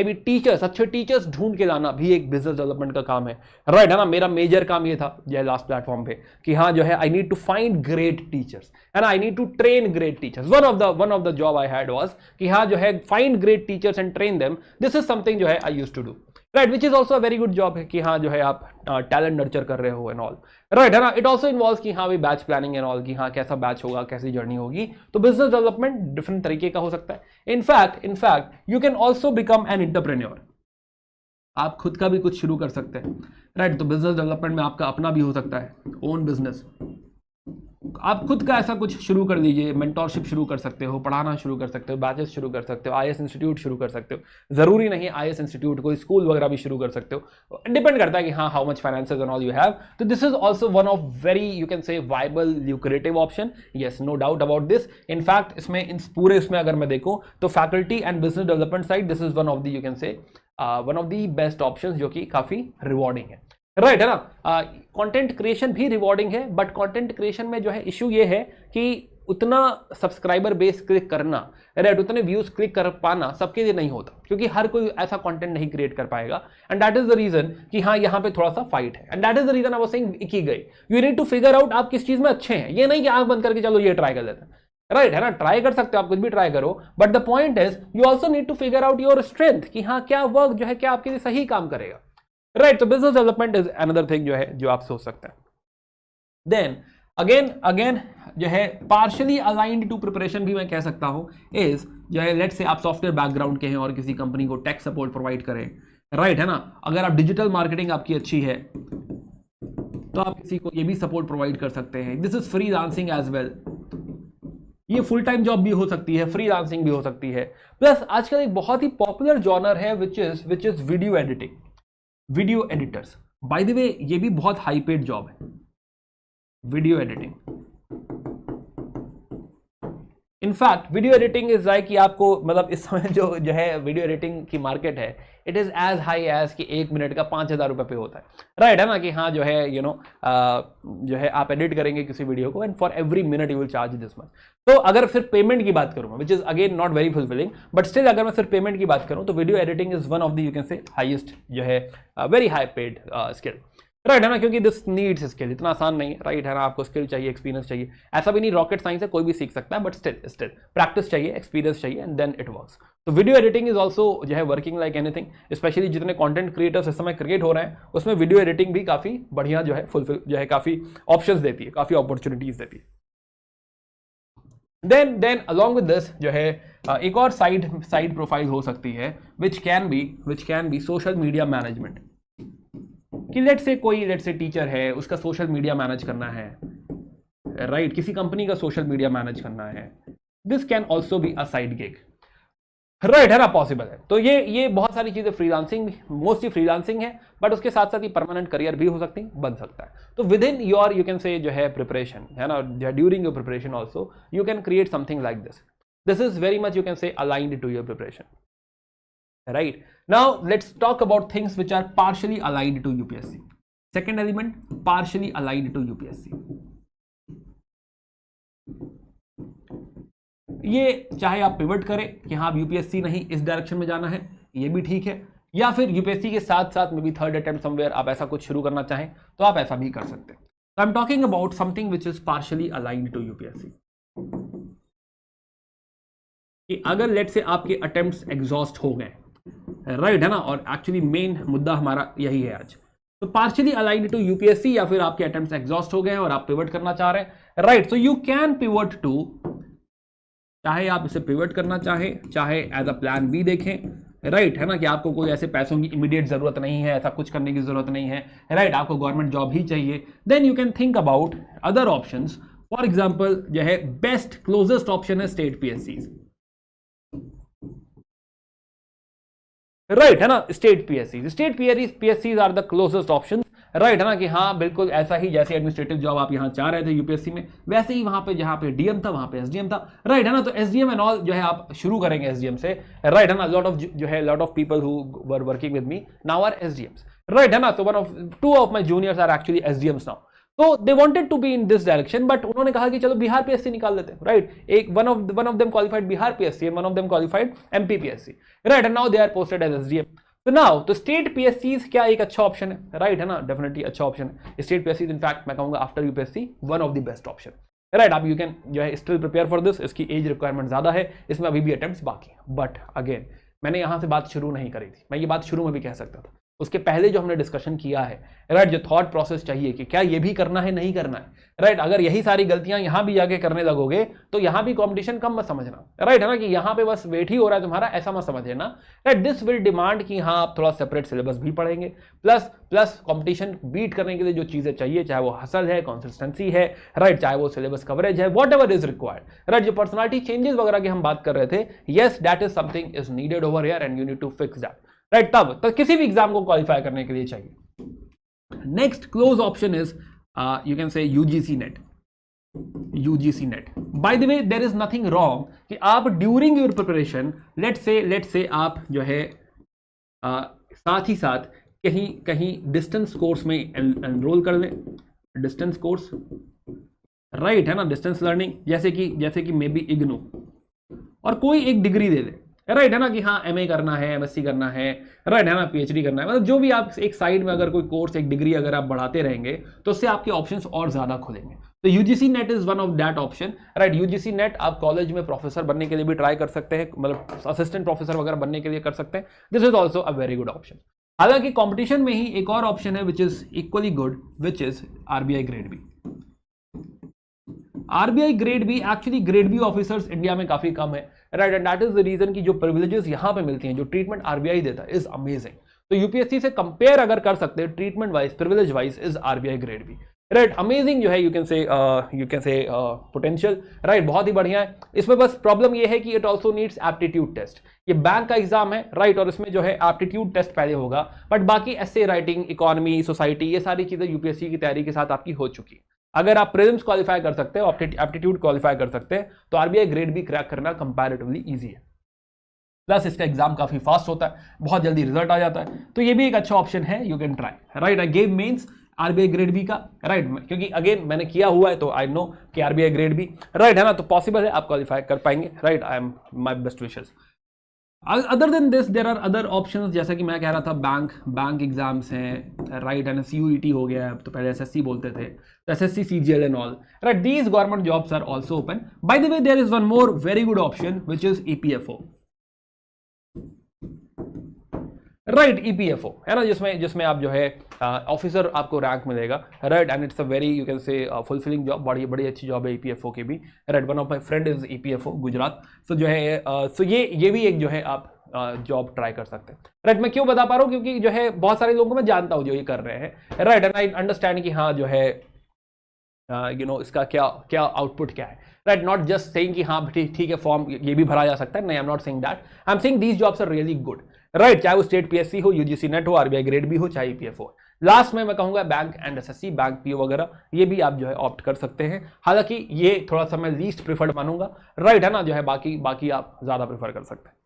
बी टीचर्स, अच्छे टीचर्स ढूंढ के लाना भी एक बिजनेस डेवलपमेंट का काम है, राइट है ना। मेरा मेजर काम ये था जो है लास्ट प्लेटफॉर्म पे कि हाँ जो है I need to find great teachers and I need to train great teachers. One of the job I had was कि हाँ जो है find great teachers and train them. This is something जो है I used to do, right, which is also a very good job है कि हाँ जो है आप टैलेंट नर्चर कर रहे हो एंड ऑल, राइट है ना। इट ऑल्सो इन्वॉल्व कि हाँ भाई बैच प्लानिंग एंड ऑल, कि हाँ कैसा बैच होगा, कैसी जर्नी होगी। तो बिजनेस डेवलपमेंट डिफरेंट तरीके का हो सकता है। In fact you can also become an entrepreneur, आप खुद का भी कुछ शुरू कर सकते हैं, राइट। तो बिजनेस डेवलपमेंट में आपका अपना भी हो सकता है ओन बिजनेस, आप खुद का ऐसा कुछ शुरू कर लीजिए, मेंटोरशिप शुरू कर सकते हो, पढ़ाना शुरू कर सकते हो, बैचेस शुरू कर सकते हो, आईएएस इंस्टीट्यूट शुरू कर सकते हो। जरूरी नहीं है आईएएस इंस्टीट्यूट, कोई स्कूल वगैरह भी शुरू कर सकते हो, डिपेंड करता है कि हाँ how much finances and all you have. तो this is also one of very you can say viable lucrative option, yes no doubt about this. In fact इसमें इसमें अगर मैं देखूं तो faculty and business development side this is one of the you can say one of the best options जो कि काफी rewarding है, राइट है ना। कंटेंट क्रिएशन भी रिवॉर्डिंग है, बट कंटेंट क्रिएशन में जो है इशू ये है कि उतना सब्सक्राइबर बेस क्लिक करना, राइट, उतने व्यूज क्लिक कर पाना सबके लिए नहीं होता, क्योंकि हर कोई ऐसा कंटेंट नहीं क्रिएट कर पाएगा। And that is the reason कि हाँ यहाँ पे थोड़ा सा फाइट है, and that is the reason I was saying ikigai. You need to figure out आप किस चीज में अच्छे हैं। ये नहीं कि आंख बंद करके चलो ये ट्राई कर लेते हैं, राइट है ना। ट्राई कर सकते हो, आप कुछ भी ट्राई करो, but the point is you also need to figure out your strength कि हाँ क्या वर्क जो है क्या आपके लिए सही काम करेगा, राइट। तो business development is another thing जो है जो आप सोच सकते हैं। देन अगेन जो है पार्शियली अलाइंड टू प्रिपरेशन भी मैं कह सकता हूं इज जो है लेट्स से आप सॉफ्टवेयर बैकग्राउंड के हैं और किसी कंपनी को टेक सपोर्ट प्रोवाइड करें, राइट है ना। अगर आप डिजिटल मार्केटिंग आपकी अच्छी है तो आप किसी को ये भी सपोर्ट प्रोवाइड कर सकते हैं। This is freelancing as well, ये फुल टाइम जॉब भी हो सकती है, फ्रीलांसिंग भी हो सकती है। प्लस आजकल एक बहुत ही पॉपुलर जॉनर है which is video editing, video editors. By the way ये भी बहुत हाई पेड जॉब है, video editing. In fact video editing is like कि आपको मतलब इस समय जो है वीडियो एडिटिंग की मार्केट है, it is as high as कि 1 मिनट का 5,000 रुपये पे होता है, राइट है ना। कि हाँ जो है जो है आप एडिट करेंगे किसी वीडियो को and for every minute you will charge this much. तो अगर सिर्फ पेमेंट की बात करूँ, which is again not very fulfilling, but still अगर मैं सिर्फ पेमेंट की बात करूँ तो video editing is one of the you can से हाईएस्ट जो है very high paid skill, right है ना। क्योंकि दिस नीड्स स्किल, इतना आसान नहीं है, राइट है ना। आपको स्किल चाहिए, एक्सपीरियंस चाहिए, ऐसा भी नहीं रॉकेट साइंस है, कोई भी सीख सकता है, बट स्टिल प्रैक्टिस चाहिए, एक्सपीरियंस चाहिए एंड देन इट वर्क्स। तो वीडियो एडिटिंग इज ऑल्सो जो है वर्किंग लाइक एनीथिंग, स्पेशली जितने कंटेंट क्रिएटर्स इस समय क्रिएट हो रहे हैं उसमें वीडियो एडिटिंग भी काफी बढ़िया जो है फुलफिल जो है काफी ऑप्शंस देती है, काफी अपॉर्चुनिटीज देती है। देन अलॉन्ग विद दिस जो है एक और साइड प्रोफाइल हो सकती है which can be social media management. कि लेट्स से टीचर है, उसका सोशल मीडिया मैनेज करना है, राइट, किसी कंपनी का सोशल मीडिया मैनेज करना है। This can also be a side gig, right है ना, पॉसिबल है। तो ये बहुत सारी चीजें फ्रीलांसिंग, मोस्टली फ्रीलांसिंग है, बट उसके साथ साथ ही परमानेंट करियर भी हो सकती है, बन सकता है। तो within your you can say जो है प्रिपरेशन है ना, during your preparation also you can create something like this is very much you can say aligned to your preparation, right? Now let's talk about things which are partially aligned to UPSC. Second element, partially aligned to UPSC. ये चाहे आप pivot करें कि हाँ UPSC नहीं इस direction में जाना है, ये भी ठीक है, या फिर यूपीएससी के साथ साथ में भी थर्ड अटेम्प्ट समवेयर आप ऐसा कुछ शुरू करना चाहें तो आप ऐसा भी कर सकते हैं। I am talking about something which is partially aligned to UPSC. कि अगर लेट से आपके अटेम्प्ट्स एग्जॉस्ट हो गए, राइट है ना, और एक्चुअली मेन मुद्दा हमारा यही है आज, तो पार्शियली अलाइंड टू यूपीएससी या फिर आपके अटेम्प्ट्स एग्जॉस्ट हो गए हैं और आप पिवट करना चाह रहे हैं, right, so you can pivot to, चाहे आप इसे पिवट करना चाहे एज अ प्लान बी देखें, राइट है ना, कि आपको कोई ऐसे पैसों की इमीडिएट जरूरत नहीं है, ऐसा कुछ करने की जरूरत नहीं है, राइट, आपको गवर्नमेंट जॉब ही चाहिए, then you can think about other options. For example जो है बेस्ट क्लोजेस्ट ऑप्शन है स्टेट पीएससी, राइट है ना, state PSC are the closest option, right है ना, कि हाँ बिल्कुल ऐसा ही जैसे एडमिनिस्ट्रेटिव जॉब आप यहां चाह रहे थे यूपीएससी में, वैसे ही वहां पे जहां पे डीएम था वहां पे एसडीएम था, राइट है ना, तो एसडीएम एंड ऑल जो है आप शुरू करेंगे एसडीएम से, राइट है ना, lot of people who were working with me now are SDMs, right है ना, तो two of my juniors are actually SDMs now, तो they wanted to be in this direction, but उन्होंने कहा कि चलो बिहार पीएससी निकाल लेते हैं, राइट, एक one of them qualified Bihar PSC and one of them qualified MP PSC, right, and now they are posted as SDM. तो नाउ तो स्टेट पीएससी क्या एक अच्छा ऑप्शन है, राइट है ना, डेफिनेटली अच्छा ऑप्शन है स्टेट पीएससी, इनफैक्ट मैं कहूंगा after UPSC one of the best option, right, आप यू कैन जो है स्टिल प्रिपेयर फॉर दिस, इसकी एज रिक्वायरमेंट ज्यादा है, इसमें अभी भी अटेम्प्ट्स बाकी है, बट अगेन मैंने यहां से बात शुरू नहीं करी थी, मैं ये बात शुरू में भी कह सकता था, उसके पहले जो हमने डिस्कशन किया है, राइट, जो थॉट प्रोसेस चाहिए कि क्या ये भी करना है नहीं करना है, राइट, अगर यही सारी गलतियां यहां भी जाके करने लगोगे तो यहां भी कंपटीशन कम मत समझना, राइट है ना, कि यहां पे बस वेट ही हो रहा है तुम्हारा, ऐसा मत समझना, राइट, दिस विल डिमांड कि हाँ आप थोड़ा सेपरेट सिलेबस भी पढ़ेंगे, प्लस कंपटीशन बीट करने के लिए जो चीजें चाहिए, चाहे वो हसल है, कंसिस्टेंसी है, राइट, चाहे वो सिलेबस कवरेज है, whatever is required, right, जो पर्सनालिटी चेंजेस वगैरह की हम बात कर रहे थे, yes that is something is needed over here and you need to fix that, right, तब किसी भी एग्जाम को क्वालिफाई करने के लिए चाहिए। Next close option is you can say UGC NET. By the way there is nothing wrong कि आप ड्यूरिंग योर प्रिपरेशन लेट से आप जो है साथ ही साथ कहीं डिस्टेंस कोर्स में एनरोल कर लें, डिस्टेंस कोर्स, राइट है ना, डिस्टेंस लर्निंग, जैसे कि मे बी इग्नू, और कोई एक डिग्री दे दे, राइट है ना, कि हाँ एमए करना है, एमएससी करना है, राइट है ना, पीएचडी करना है, मतलब जो भी आप एक साइड में अगर कोई कोर्स एक डिग्री अगर आप बढ़ाते रहेंगे तो उससे आपके ऑप्शंस और ज्यादा खुलेंगे, तो UGC net is one of that option, right, UGC net आप कॉलेज में प्रोफेसर बनने के लिए भी ट्राई कर सकते हैं, मतलब असिस्टेंट प्रोफेसर वगैरह बनने के लिए कर सकते हैं, this is also a very good option. हालांकि कॉम्पिटिशन में ही एक और ऑप्शन है which is equally good, which is RBI grade B. RBI grade B, actually grade B officers India में काफी कम है, right, and that is the reason कि जो प्रिविलेजेस यहां पे मिलती हैं, जो ट्रीटमेंट आरबीआई देता है इज अमेजिंग, तो यूपीएससी से कंपेयर अगर कर सकते हैं treatment wise, privilege wise is RBI grade B, right, amazing जो है you can say potential, right, बहुत ही बढ़िया है। इसमें बस प्रॉब्लम ये है कि it also needs aptitude test, ये बैंक का एग्जाम है, राइट, और इसमें जो है एप्टीट्यूड टेस्ट पहले होगा, बट बाकी एस्से राइटिंग, इकोनॉमी, सोसाइटी, ये सारी चीजें यूपीएससी की तैयारी के साथ आपकी हो चुकी है। अगर आप प्रीलिम्स क्वालिफाई कर सकते हैं, एप्टीट्यूड क्वालिफाई कर सकते हैं, तो आरबीआई ग्रेड बी क्रैक करना कंपैरेटिवली इजी है, प्लस इसका एग्जाम काफी फास्ट होता है, बहुत जल्दी रिजल्ट आ जाता है, तो ये भी एक अच्छा ऑप्शन है, you can try, right, I gave mains RBI grade B का, राइट, क्योंकि अगेन मैंने किया हुआ है तो आई नो कि आरबीआई ग्रेड बी, राइट है ना, तो पॉसिबल है आप क्वालिफाई कर पाएंगे, right, I am my best wishes. Other than this there are other options, जैसा कि मैं कह रहा था बैंक एग्जाम्स हैं, राइट, एंड सीयूईटी हो गया है, तो पहले एसएससी बोलते थे, तो SSC CGL and all, right, these government jobs are also open. By the way there is one more very good option which is EPFO, right, EPFO है ना, जिसमें आप जो है ऑफिसर आपको रैंक मिलेगा, right, and it's a very you can say fulfilling job, बड़ी अच्छी जॉब है ईपीएफओ की भी, right, one of my friend is EPFO Gujarat, so जो है सो ये भी एक जो है आप जॉब ट्राई कर सकते हैं, राइट, मैं क्यों बता पा रहा हूँ, क्योंकि जो है बहुत सारे लोगों को मैं जानता हूँ जो ये कर रहे हैं, राइट, एंड आई अंडरस्टैंड कि हाँ जो है यू नो इसका क्या आउटपुट क्या है, राइट, नॉट जस्ट सेइंग कि हाँ ठीक है फॉर्म ये भी भरा जा सकता है, नहीं, I am not saying that, I am saying these jobs are really good, right, चाहे वो स्टेट पीएससी हो, यूजीसी नेट हो, आरबीआई ग्रेड भी हो, चाहे ईपीएफओ हो। लास्ट में मैं कहूंगा bank and SSC, bank PO वगैरह, ये भी आप जो है ऑप्ट कर सकते हैं, हालांकि ये थोड़ा सा मैं लीस्ट प्रीफर्ड मानूंगा, राइट है ना, जो है बाकी आप ज्यादा प्रीफर कर सकते हैं।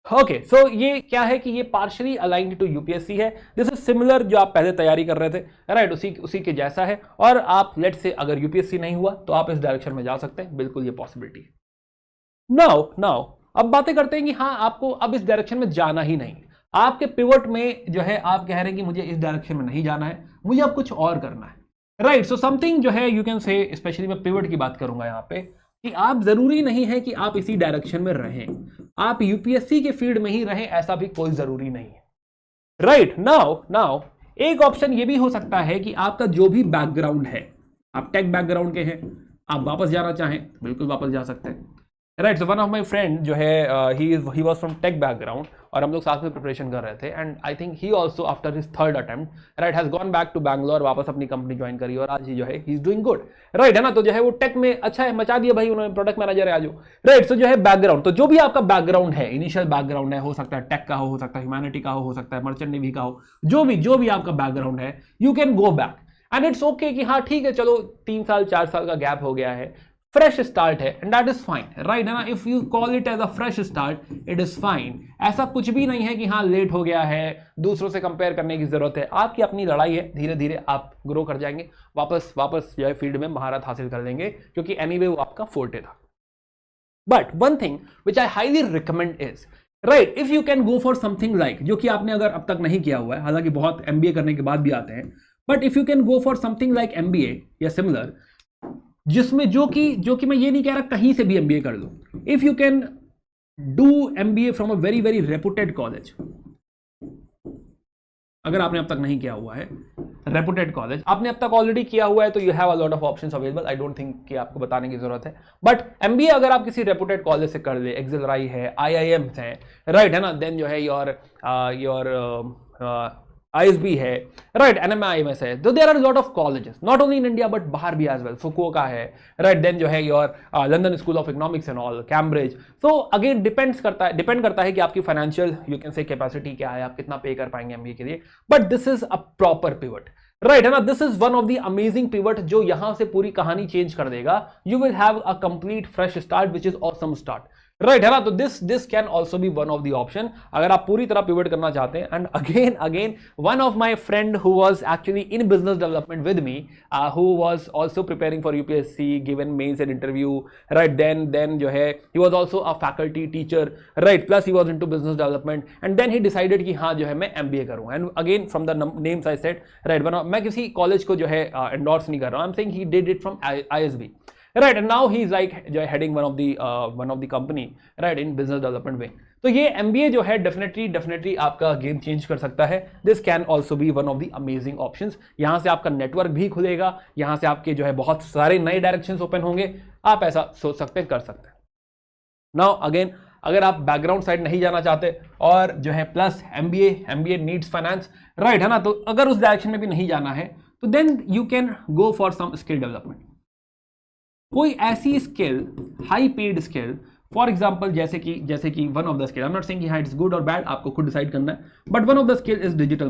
ओके, सो ये क्या है कि ये पार्शियली अलाइंड टू यूपीएससी है, दिस इज सिमिलर जो आप पहले तैयारी कर रहे थे, राइट, उसी के जैसा है, और आप लेट से अगर यूपीएससी नहीं हुआ तो आप इस डायरेक्शन में जा सकते हैं, बिल्कुल ये पॉसिबिलिटी है। नाउ अब बातें करते हैं कि हाँ आपको अब इस डायरेक्शन में जाना ही नहीं, आपके पिवट में जो है आप कह रहे हैं कि मुझे इस डायरेक्शन में नहीं जाना है, मुझे अब कुछ और करना है, राइट, सो समथिंग जो है यू कैन से, स्पेशली मैं पिवट की बात करूंगा यहाँ पे, कि आप जरूरी नहीं है कि आप इसी डायरेक्शन में रहें, आप यूपीएससी के फील्ड में ही रहें, ऐसा भी कोई जरूरी नहीं है। राइट नाउ एक ऑप्शन ये भी हो सकता है कि आपका जो भी बैकग्राउंड है, आप टेक बैकग्राउंड के हैं, आप वापस जाना चाहें, बिल्कुल वापस जा सकते हैं। Right, so one of my friend जो है he was from tech background, और हम लोग साथ में प्रिपरेशन कर रहे थे, and I think he also after his third attempt right has gone back to Bangalore, वापस अपनी कंपनी ज्वाइन करी, और आज ही जो है he is doing good. Right है ना, तो जो है वो टेक में अच्छा है, मचा दिया भाई उन्होंने, प्रोडक्ट मैनेजर है आज। राइट, सो जो है बैकग्राउंड, तो जो भी आपका बैकग्राउंड है, इनिशियल बैकग्राउंड है, हो सकता है टेक का हो सकता है ह्यूमैनिटी का हो सकता है मर्चेंट नेवी का हो, जो भी आपका बैकग्राउंड है, you can go back and it's okay कि हाँ ठीक है, चलो 3 साल 4 साल का गैप हो गया है, फ्रेश स्टार्ट है, and that is fine. Right है ना, if you call it as a fresh start it is fine. ऐसा कुछ भी नहीं है कि हाँ लेट हो गया है, दूसरों से कंपेयर करने की जरूरत है, आपकी अपनी लड़ाई है, धीरे धीरे आप ग्रो कर जाएंगे, वापस जो है फील्ड में महारत हासिल कर लेंगे, क्योंकि एनीवे वो आपका फोर्टे था। But one thing which I highly recommend is right, if you can go for something like, जो कि आपने अगर अब तक नहीं किया हुआ है, हालांकि बहुत एमबीए करने के बाद भी आते हैं, but if you can go for something like MBA या सिमिलर, जिसमें जो कि मैं ये नहीं कह रहा कहीं से भी एमबीए कर लो, if you can do MBA from a very very reputed college, अगर आपने अब तक नहीं किया हुआ है रेपुटेड कॉलेज, आपने अब तक ऑलरेडी किया हुआ है, तो you have a lot of options available, I don't think कि आपको बताने की जरूरत है। बट एमबीए अगर आप किसी रेपुटेड कॉलेज से कर ले, एक्सेलराई है, आईआईएम है, राइट है ना, देन जो है योर ISB है, राइट, NMIMS है, तो there are lot of colleges not only in India but बाहर भी एज वेल, फुकुओका है, राइट, देन जो है your London School of Economics and all, Cambridge. So again depend करता है कि आपकी financial you can say capacity क्या है, आप कितना पे कर पाएंगे एमबीए के लिए, but this is a proper pivot. Right है ना, this is one of the amazing pivot, जो यहां से पूरी कहानी चेंज कर देगा। You will have a complete fresh start which is awesome start. Right है ना, तो this can also be one of the option, अगर आप पूरी तरह पिवट करना चाहते हैं। And again one of my friend who was actually in business development with me, who was also preparing for UPSC, given mains and interview, right, then जो है he was also a faculty teacher, right, plus he was into business development, and then he decided कि हाँ जो है मैं MBA करूं। And again from the names I said, right, मैं किसी कॉलेज को जो है एंडोर्स नहीं कर रहा हूं, आई am saying he did it from ISB, right, and now he is like जो है heading one of the company, right, in business development wing। तो ये MBA जो है definitely आपका गेम चेंज कर सकता है। This can also be one of the amazing options। यहाँ से आपका नेटवर्क भी खुलेगा, यहाँ से आपके जो है बहुत सारे नए डायरेक्शंस ओपन होंगे, आप ऐसा सोच सकते हैं, कर सकते हैं। नाउ अगेन, अगर आप बैकग्राउंड साइड नहीं जाना चाहते और जो है plus MBA needs finance, right है ना, तो अगर उस डायरेक्शन में भी नहीं जाना है, तो then you can go for some skill development, कोई ऐसी skill, high paid skill, for example जैसे कि one of the skill, I am not saying it's good और बैड, आपको खुद डिसाइड करना है, but one of the skill is digital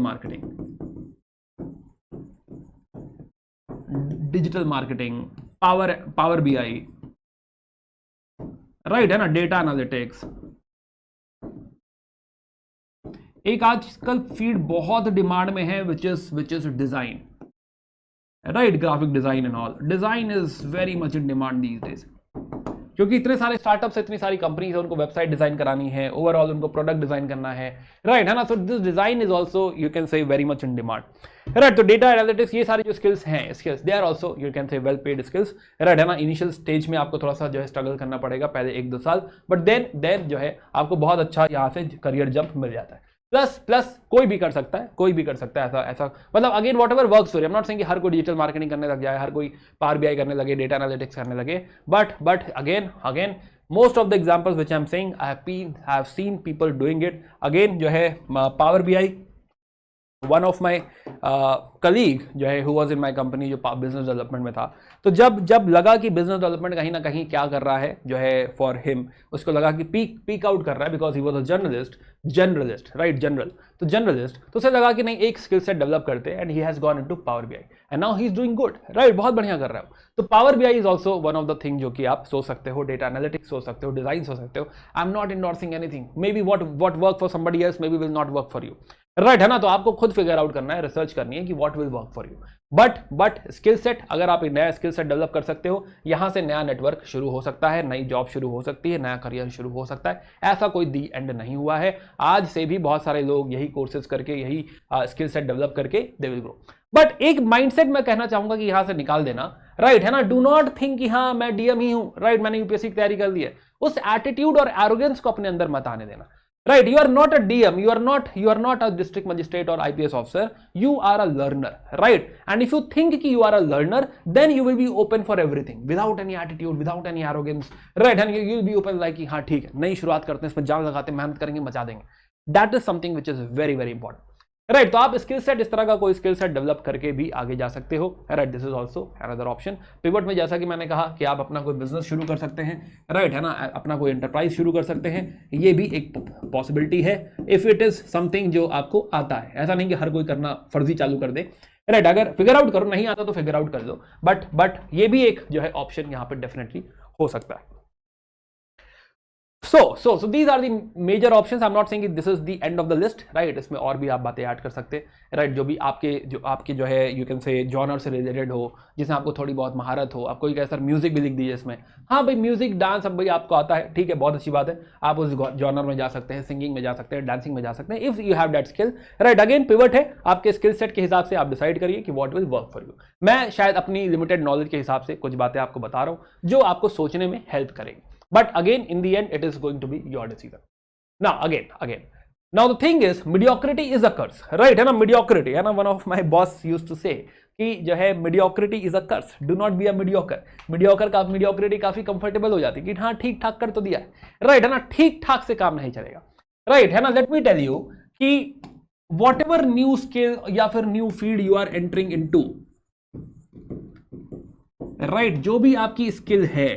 marketing, power BI, right है ना, डेटा एनालिटिक्स। एक आजकल फील्ड बहुत डिमांड में है which is design, right, graphic design and all. Design is very much in demand these days, क्योंकि इतने सारे स्टार्टअप्स, इतनी सारी कंपनीज है, उनको वेबसाइट डिजाइन करानी है, ओवरऑल उनको प्रोडक्ट डिजाइन करना है, राइट है ना, so this design is also you can say very much in demand, right. तो डेटा एनालिटिक्स, ये सारी जो स्किल्स हैं, they are also you can say well paid skills, right है ना। इनिशियल स्टेज में आपको थोड़ा सा जो है स्ट्रगल करना पड़ेगा पहले 1-2 साल, बट देन जो है आपको बहुत अच्छा यहाँ से करियर जंप मिल जाता है। प्लस कोई भी कर सकता है ऐसा मतलब again what ever works for you. I am not saying कि हर कोई डिजिटल मार्केटिंग करने लग जाए, हर कोई पावर BI करने लगे, डेटा एनालिटिक्स करने लगे, but again most of the examples which I am saying I have seen people doing it। Again जो है power BI, one of my colleague जो है who was in my company, जो business development में था, तो जब लगा कि बिजनेस डेवलपमेंट कहीं ना कहीं क्या कर रहा है जो है फॉर हिम, उसको लगा कि पीक आउट कर रहा है, because he was a journalist, right, तो जर्नलिस्ट, तो उसे लगा कि नहीं एक स्किल सेट डेवलप करते, and he has gone into power BI and now he is doing good, right, बहुत बढ़िया कर रहा है। तो power BI is also one of the thing जो कि आप सोच सकते हो, डेटा एनालिटिक्स सोच सकते हो, डिजाइन सोच सकते हो। आई am not endorsing anything, may be what work for somebody else may be will not work for you, right है ना। तो आपको खुद फिगर आउट करना है, रिसर्च करनी है कि what will work for you. But skill set, अगर आप एक नया स्किल सेट डेवलप कर सकते हो, यहां से नया नेटवर्क शुरू हो सकता है, नई जॉब शुरू हो सकती है, नया करियर शुरू हो सकता है। ऐसा कोई दी एंड नहीं हुआ है। आज से भी बहुत सारे लोग यही कोर्सेज करके, यही स्किल सेट डेवलप करके दे विल ग्रो। बट एक माइंडसेट मैं कहना चाहूंगा कि यहां से निकाल देना, राइट है ना। डू नॉट थिंक कि हाँ मैं डीएम ही हूं, राइट, मैंने यूपीएससी की तैयारी कर ली है। उस एटीट्यूड और एरोगेंस को अपने अंदर मत आने देना। Right, you are not a DM, you are not a district magistrate or IPS officer, you are a learner, right? And if you think कि you are a learner, then you will be open for everything, without any attitude, without any arrogance, right? And you will be open like कि हाँ ठीक है, नई शुरुआत करते हैं, इसमें जान लगाते हैं, मेहनत करेंगे, मचा देंगे। That is something which is very very important. Right, तो आप स्किल सेट, इस तरह का कोई स्किल सेट डेवलप करके भी आगे जा सकते हो। Right, this is also another option. Pivot में जैसा कि मैंने कहा कि आप अपना कोई बिजनेस शुरू कर सकते हैं, राइट है ना, अपना कोई एंटरप्राइज शुरू कर सकते हैं, ये भी एक पॉसिबिलिटी है इफ इट इज समथिंग जो आपको आता है। ऐसा नहीं कि हर कोई करना फर्जी चालू कर दे। राइट, अगर फिगर आउट करो, नहीं आता तो फिगर आउट कर दो, बट ये भी एक जो है ऑप्शन यहाँ पे डेफिनेटली हो सकता है। So these are the major options. I'm not saying that this is the end of the list, right? इसमें और भी आप बातें ऐड कर सकते हैं, right? जो भी आपके जो है you can say जॉनर से रिलेटेड हो, जिसमें आपको थोड़ी बहुत महारत हो। आप कोई कहे सर म्यूजिक भी लिख दीजिए इसमें, हाँ भाई म्यूजिक डांस अब भाई आपको आता है, ठीक है, बहुत अच्छी बात है, आप उस जॉनर में जा सकते हैं, सिंगिंग में जा सकते हैं, डांसिंग में जा सकते हैं, if you have that skill, right. Again pivot है, आपके स्किल सेट के हिसाब से आप डिसाइड करिए कि what will work for you. मैं शायद अपनी लिमिटेड नॉलेज के हिसाब से कुछ बातें आपको बता रहा हूं जो आपको सोचने में हेल्प करेंगी। But again, in the end, it is going to be your decision. Now, again. Now, the thing is, mediocrity is a curse, right? है ना, mediocrity, है ना, one of my boss used to say कि जो है mediocrity is a curse. Do not be a mediocre. Mediocrity काफी comfortable हो जाती है कि हाँ ठीक ठाक कर तो दिया है, right है ना, ठीक ठाक से काम नहीं चलेगा, right है ना। Let me tell you कि whatever new skill या फिर new field you are entering into, right, जो भी आपकी स्किल है,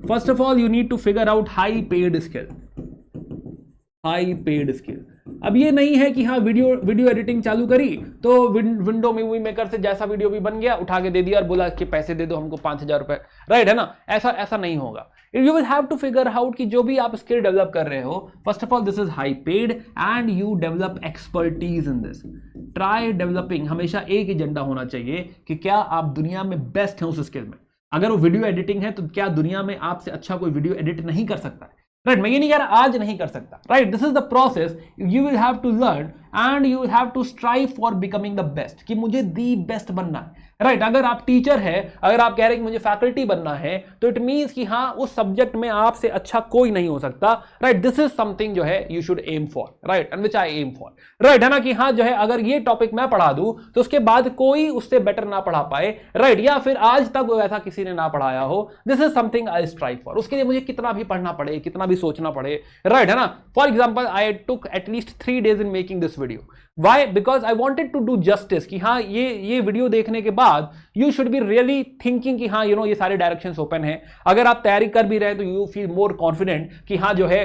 first of all you need to figure out high paid skill. अब ये नहीं है कि हाँ वीडियो एडिटिंग चालू करी तो विंडो मूवी मेकर से जैसा वीडियो भी बन गया उठा के दे दिया और बोला कि पैसे दे दो हमको 5,000 रुपए, राइट है ना। ऐसा नहीं होगा। You will have to figure out कि जो भी आप स्किल डेवलप कर रहे हो, first of all this is high paid and you develop expertise in this. Try developing, हमेशा एक एजेंडा होना चाहिए कि क्या आप दुनिया में बेस्ट हैं उस स्किल में। अगर वो वीडियो एडिटिंग है तो क्या दुनिया में आपसे अच्छा कोई वीडियो एडिट नहीं कर सकता है, राइट। मैं ये नहीं कह रहा आज नहीं कर सकता, right. This is the process, you will have to learn and you will have to strive for becoming the best, कि मुझे दी बेस्ट बनना है, राइट। अगर आप टीचर है, अगर आप कह रहे हैं कि मुझे फैकल्टी बनना है, तो इट मींस कि हाँ उस सब्जेक्ट में आपसे अच्छा कोई नहीं हो सकता, राइट। दिस इज समथिंग जो है you should aim for, right, and which I am for, right है ना, कि हाँ जो है अगर ये टॉपिक मैं पढ़ा दूं तो उसके बाद कोई उससे बेटर ना पढ़ा पाए, राइट, या फिर आज तक वैसा किसी ने ना पढ़ाया हो। This is something I strive for. उसके लिए मुझे कितना भी पढ़ना पड़े, कितना भी सोचना पड़े, राइट है ना। For example I took at least 3 days in making this video. Why? Because I wanted to do justice कि हाँ ये वीडियो देखने के बाद you should be really thinking कि हाँ ये सारे डायरेक्शंस ओपन हैं। अगर आप तैयारी कर भी रहे हैं तो you feel more confident कि हाँ जो है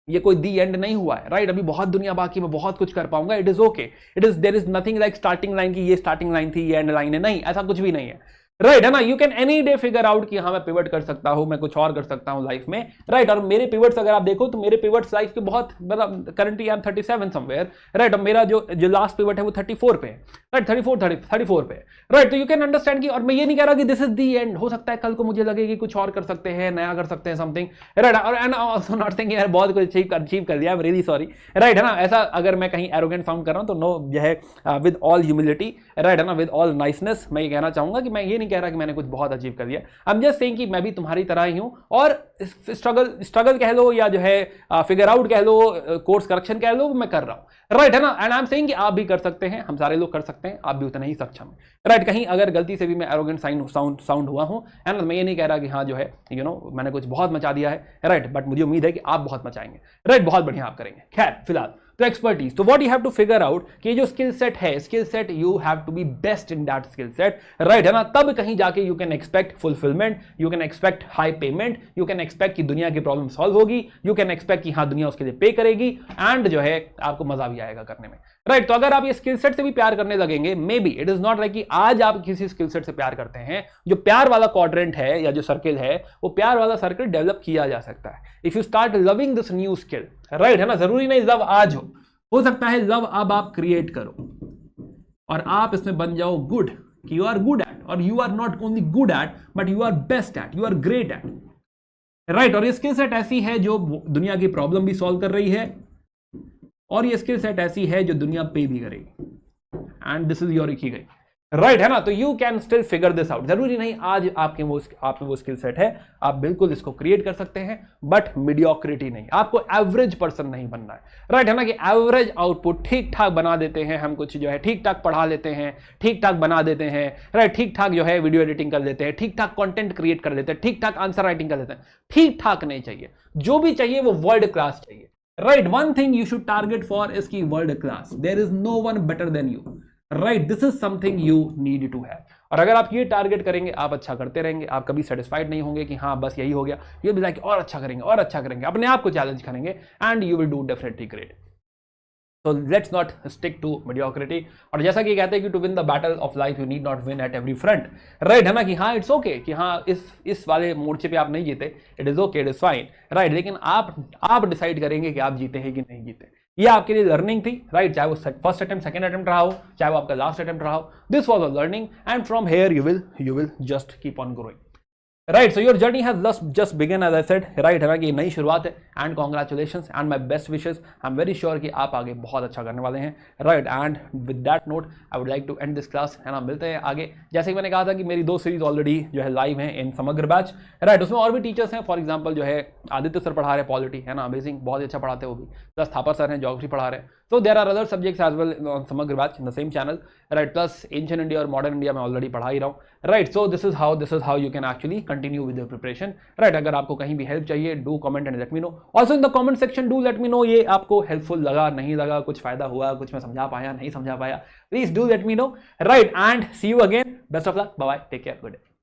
ये कोई दी एंड नहीं हुआ है, राइट। अभी बहुत दुनिया बाकी, मैं बहुत कुछ कर पाऊंगा। It is okay, there is nothing like starting line की ये स्टार्टिंग लाइन थी, ये एंड लाइन है, नहीं, ऐसा कुछ भी नहीं है, राइट है ना। You can any day figure out कि हाँ मैं पिवट कर सकता हूं, मैं कुछ और कर सकता हूं लाइफ में, राइट। और मेरे पिवट्स अगर आप देखो तो मेरे पिवट्स लाइफ के बहुत, मतलब currently I am 37 somewhere, right. और मेरा जो लास्ट पिवट है वो 34 पे है, राइट, 34 पे, राइट। तो यू कैन अंडरस्टैंड कि, और मैं ये नहीं कह रहा कि दिस इज दी एंड, हो सकता है कल को मुझे लगे कि कुछ और कर सकते हैं, नया कर सकते हैं, समथिंग, राइट। और एंड आल्सो नॉट सेइंग यार बहुत कुछ अचीव कर लिया, I am really sorry, right है ना। ऐसा अगर मैं कहीं एरोगेंट साउंड कर रहा हूं तो नो, जो है विद ऑल ह्यूमिलिटी, राइट है ना, विद ऑल नाइसनेस, मैं ये कहना चाहूंगा कि मैं ये नहीं कह रहा कि मैंने कुछ बहुत अचीव कर लिया। आई एम जस्ट सेइंग कि मैं भी तुम्हारी तरह ही हूं, और स्ट्रगल कह लो या जो है फिगर आउट कह लो, कोर्स करेक्शन कह लो, मैं कर रहा हूं, राइट है ना। एंड आई एम सेइंग कि आप भी कर सकते हैं, हम सारे लोग कर सकते हैं, आप भी उतना ही सक्षम है, राइट। कहीं अगर गलती से भी मैं एरोगेंट साउंड हुआ हूं, एंड मैं ये नहीं कह रहा कि हाँ जो है मैंने कुछ बहुत मचा दिया है, राइट, बट मुझे उम्मीद है कि आप बहुत मचाएंगे, राइट, बहुत बढ़िया आप करेंगे। खैर फिलहाल तो एक्सपर्टीज, तो what you have to figure out कि जो स्किल सेट है, skill set you have to be best in that skill set, right है ना। तब कहीं जाके you can expect fulfilment, you can expect high payment, you can expect कि दुनिया की प्रॉब्लम सॉल्व होगी, यू कैन एक्सपेक्ट कि हाँ दुनिया उसके लिए पे करेगी, एंड जो है आपको मजा भी आएगा करने में, राइट। तो अगर आप ये स्किल सेट से भी प्यार करने लगेंगे, may be it is not like कि आज आप किसी स्किल सेट से प्यार करते हैं, जो प्यार वाला क्वाड्रेंट है या जो सर्किल है, वो प्यार वाला सर्किल डेवलप किया जा सकता है if you start loving this new skill, right है ना। जरूरी नहीं लव आज हो हो सकता है लव अब आप क्रिएट करो और आप इसमें बन जाओ गुड, कि यू आर गुड एट, और you are not only good at but you are best at, you are great at, right. और ये स्किल सेट ऐसी है जो दुनिया की प्रॉब्लम भी सॉल्व कर रही है, और ये स्किल सेट ऐसी है जो दुनिया पे भी करेगी, and this is your Ikigai, right, है ना। तो you can still figure this out. जरूरी नहीं आज आप में वो स्किल सेट है, आप बिल्कुल इसको क्रिएट कर सकते हैं, बट मीडियोक्रिटी नहीं, आपको एवरेज पर्सन नहीं बनना है, राइट, है ना। कि एवरेज आउटपुट ठीक ठाक बना देते हैं हम, कुछ जो है ठीक ठाक पढ़ा लेते हैं, ठीक ठाक बना देते हैं, राइट, ठीक ठाक जो है वीडियो एडिटिंग कर लेते हैं, ठीक ठाक कंटेंट क्रिएट कर लेते हैं, ठीक ठाक आंसर राइटिंग कर लेते हैं। ठीक ठाक नहीं चाहिए, जो भी चाहिए वो वर्ल्ड क्लास चाहिए, right. One thing you should target for is की world class, there is no one better than you, right, this is something you need to have. और अगर आप ये टारगेट करेंगे, आप अच्छा करते रहेंगे, आप कभी सेटिस्फाइड नहीं होंगे कि हाँ बस यही हो गया, ये भी लाइक और अच्छा करेंगे और अच्छा करेंगे, अपने आप को चैलेंज करेंगे, and you will do definitely great. So let's not stick to mediocrity। और जैसा कि कहते हैं कि to win the battle of life you need not win at every front, right, है ना। कि हाँ इट्स ओके कि हाँ इस वाले मोर्चे पे आप नहीं जीते, it is okay, it is fine, right. लेकिन आप डिसाइड करेंगे कि आप जीते हैं कि नहीं जीते। ये आपके लिए लर्निंग थी, राइट, चाहे वो फर्स्ट अटेम्प्ट सेकंड अटेम्प्ट रहा हो, चाहे वो आपका लास्ट अटेम्प्ट रहा हो, this was a learning, and from here you will just keep on growing, right. So your journey has just begin as I said, right, है ना। कि नई शुरुआत है, and congratulations and my best wishes, I am very sure कि आप आगे बहुत अच्छा करने वाले हैं, right. And with that note I would like to end this class, है ना। मिलते हैं आगे। जैसे कि मैंने कहा था कि मेरी 2 सीरीज ऑलरेडी जो है लाइव हैं इन समग्र बैच, राइट। उसमें और भी टीचर्स हैं, फॉर एग्जाम्पल जो है आदित्य सर पढ़ा रहे पॉलिटी, है ना, अमेजिंग, बहुत ही अच्छा पढ़ाते हैं वो भी, प्लस थापर सर हैं ज्योग्राफी पढ़ा रहे हैं। So there are other subjects as well on समग्र batch in the same channel, right? Plus ancient India और modern India मैं already पढ़ा ही रहा हूँ, right? So this is how you can actually continue with your preparation, right? अगर आपको कहीं भी help चाहिए, do comment and let me know. Also in the comment section do let me know ये आपको helpful लगा, नहीं लगा, कुछ फायदा हुआ, कुछ मैं समझा पाया, नहीं समझा पाया, please do let me know, right? And see you again. Best of luck. Bye bye. Take care. Good day.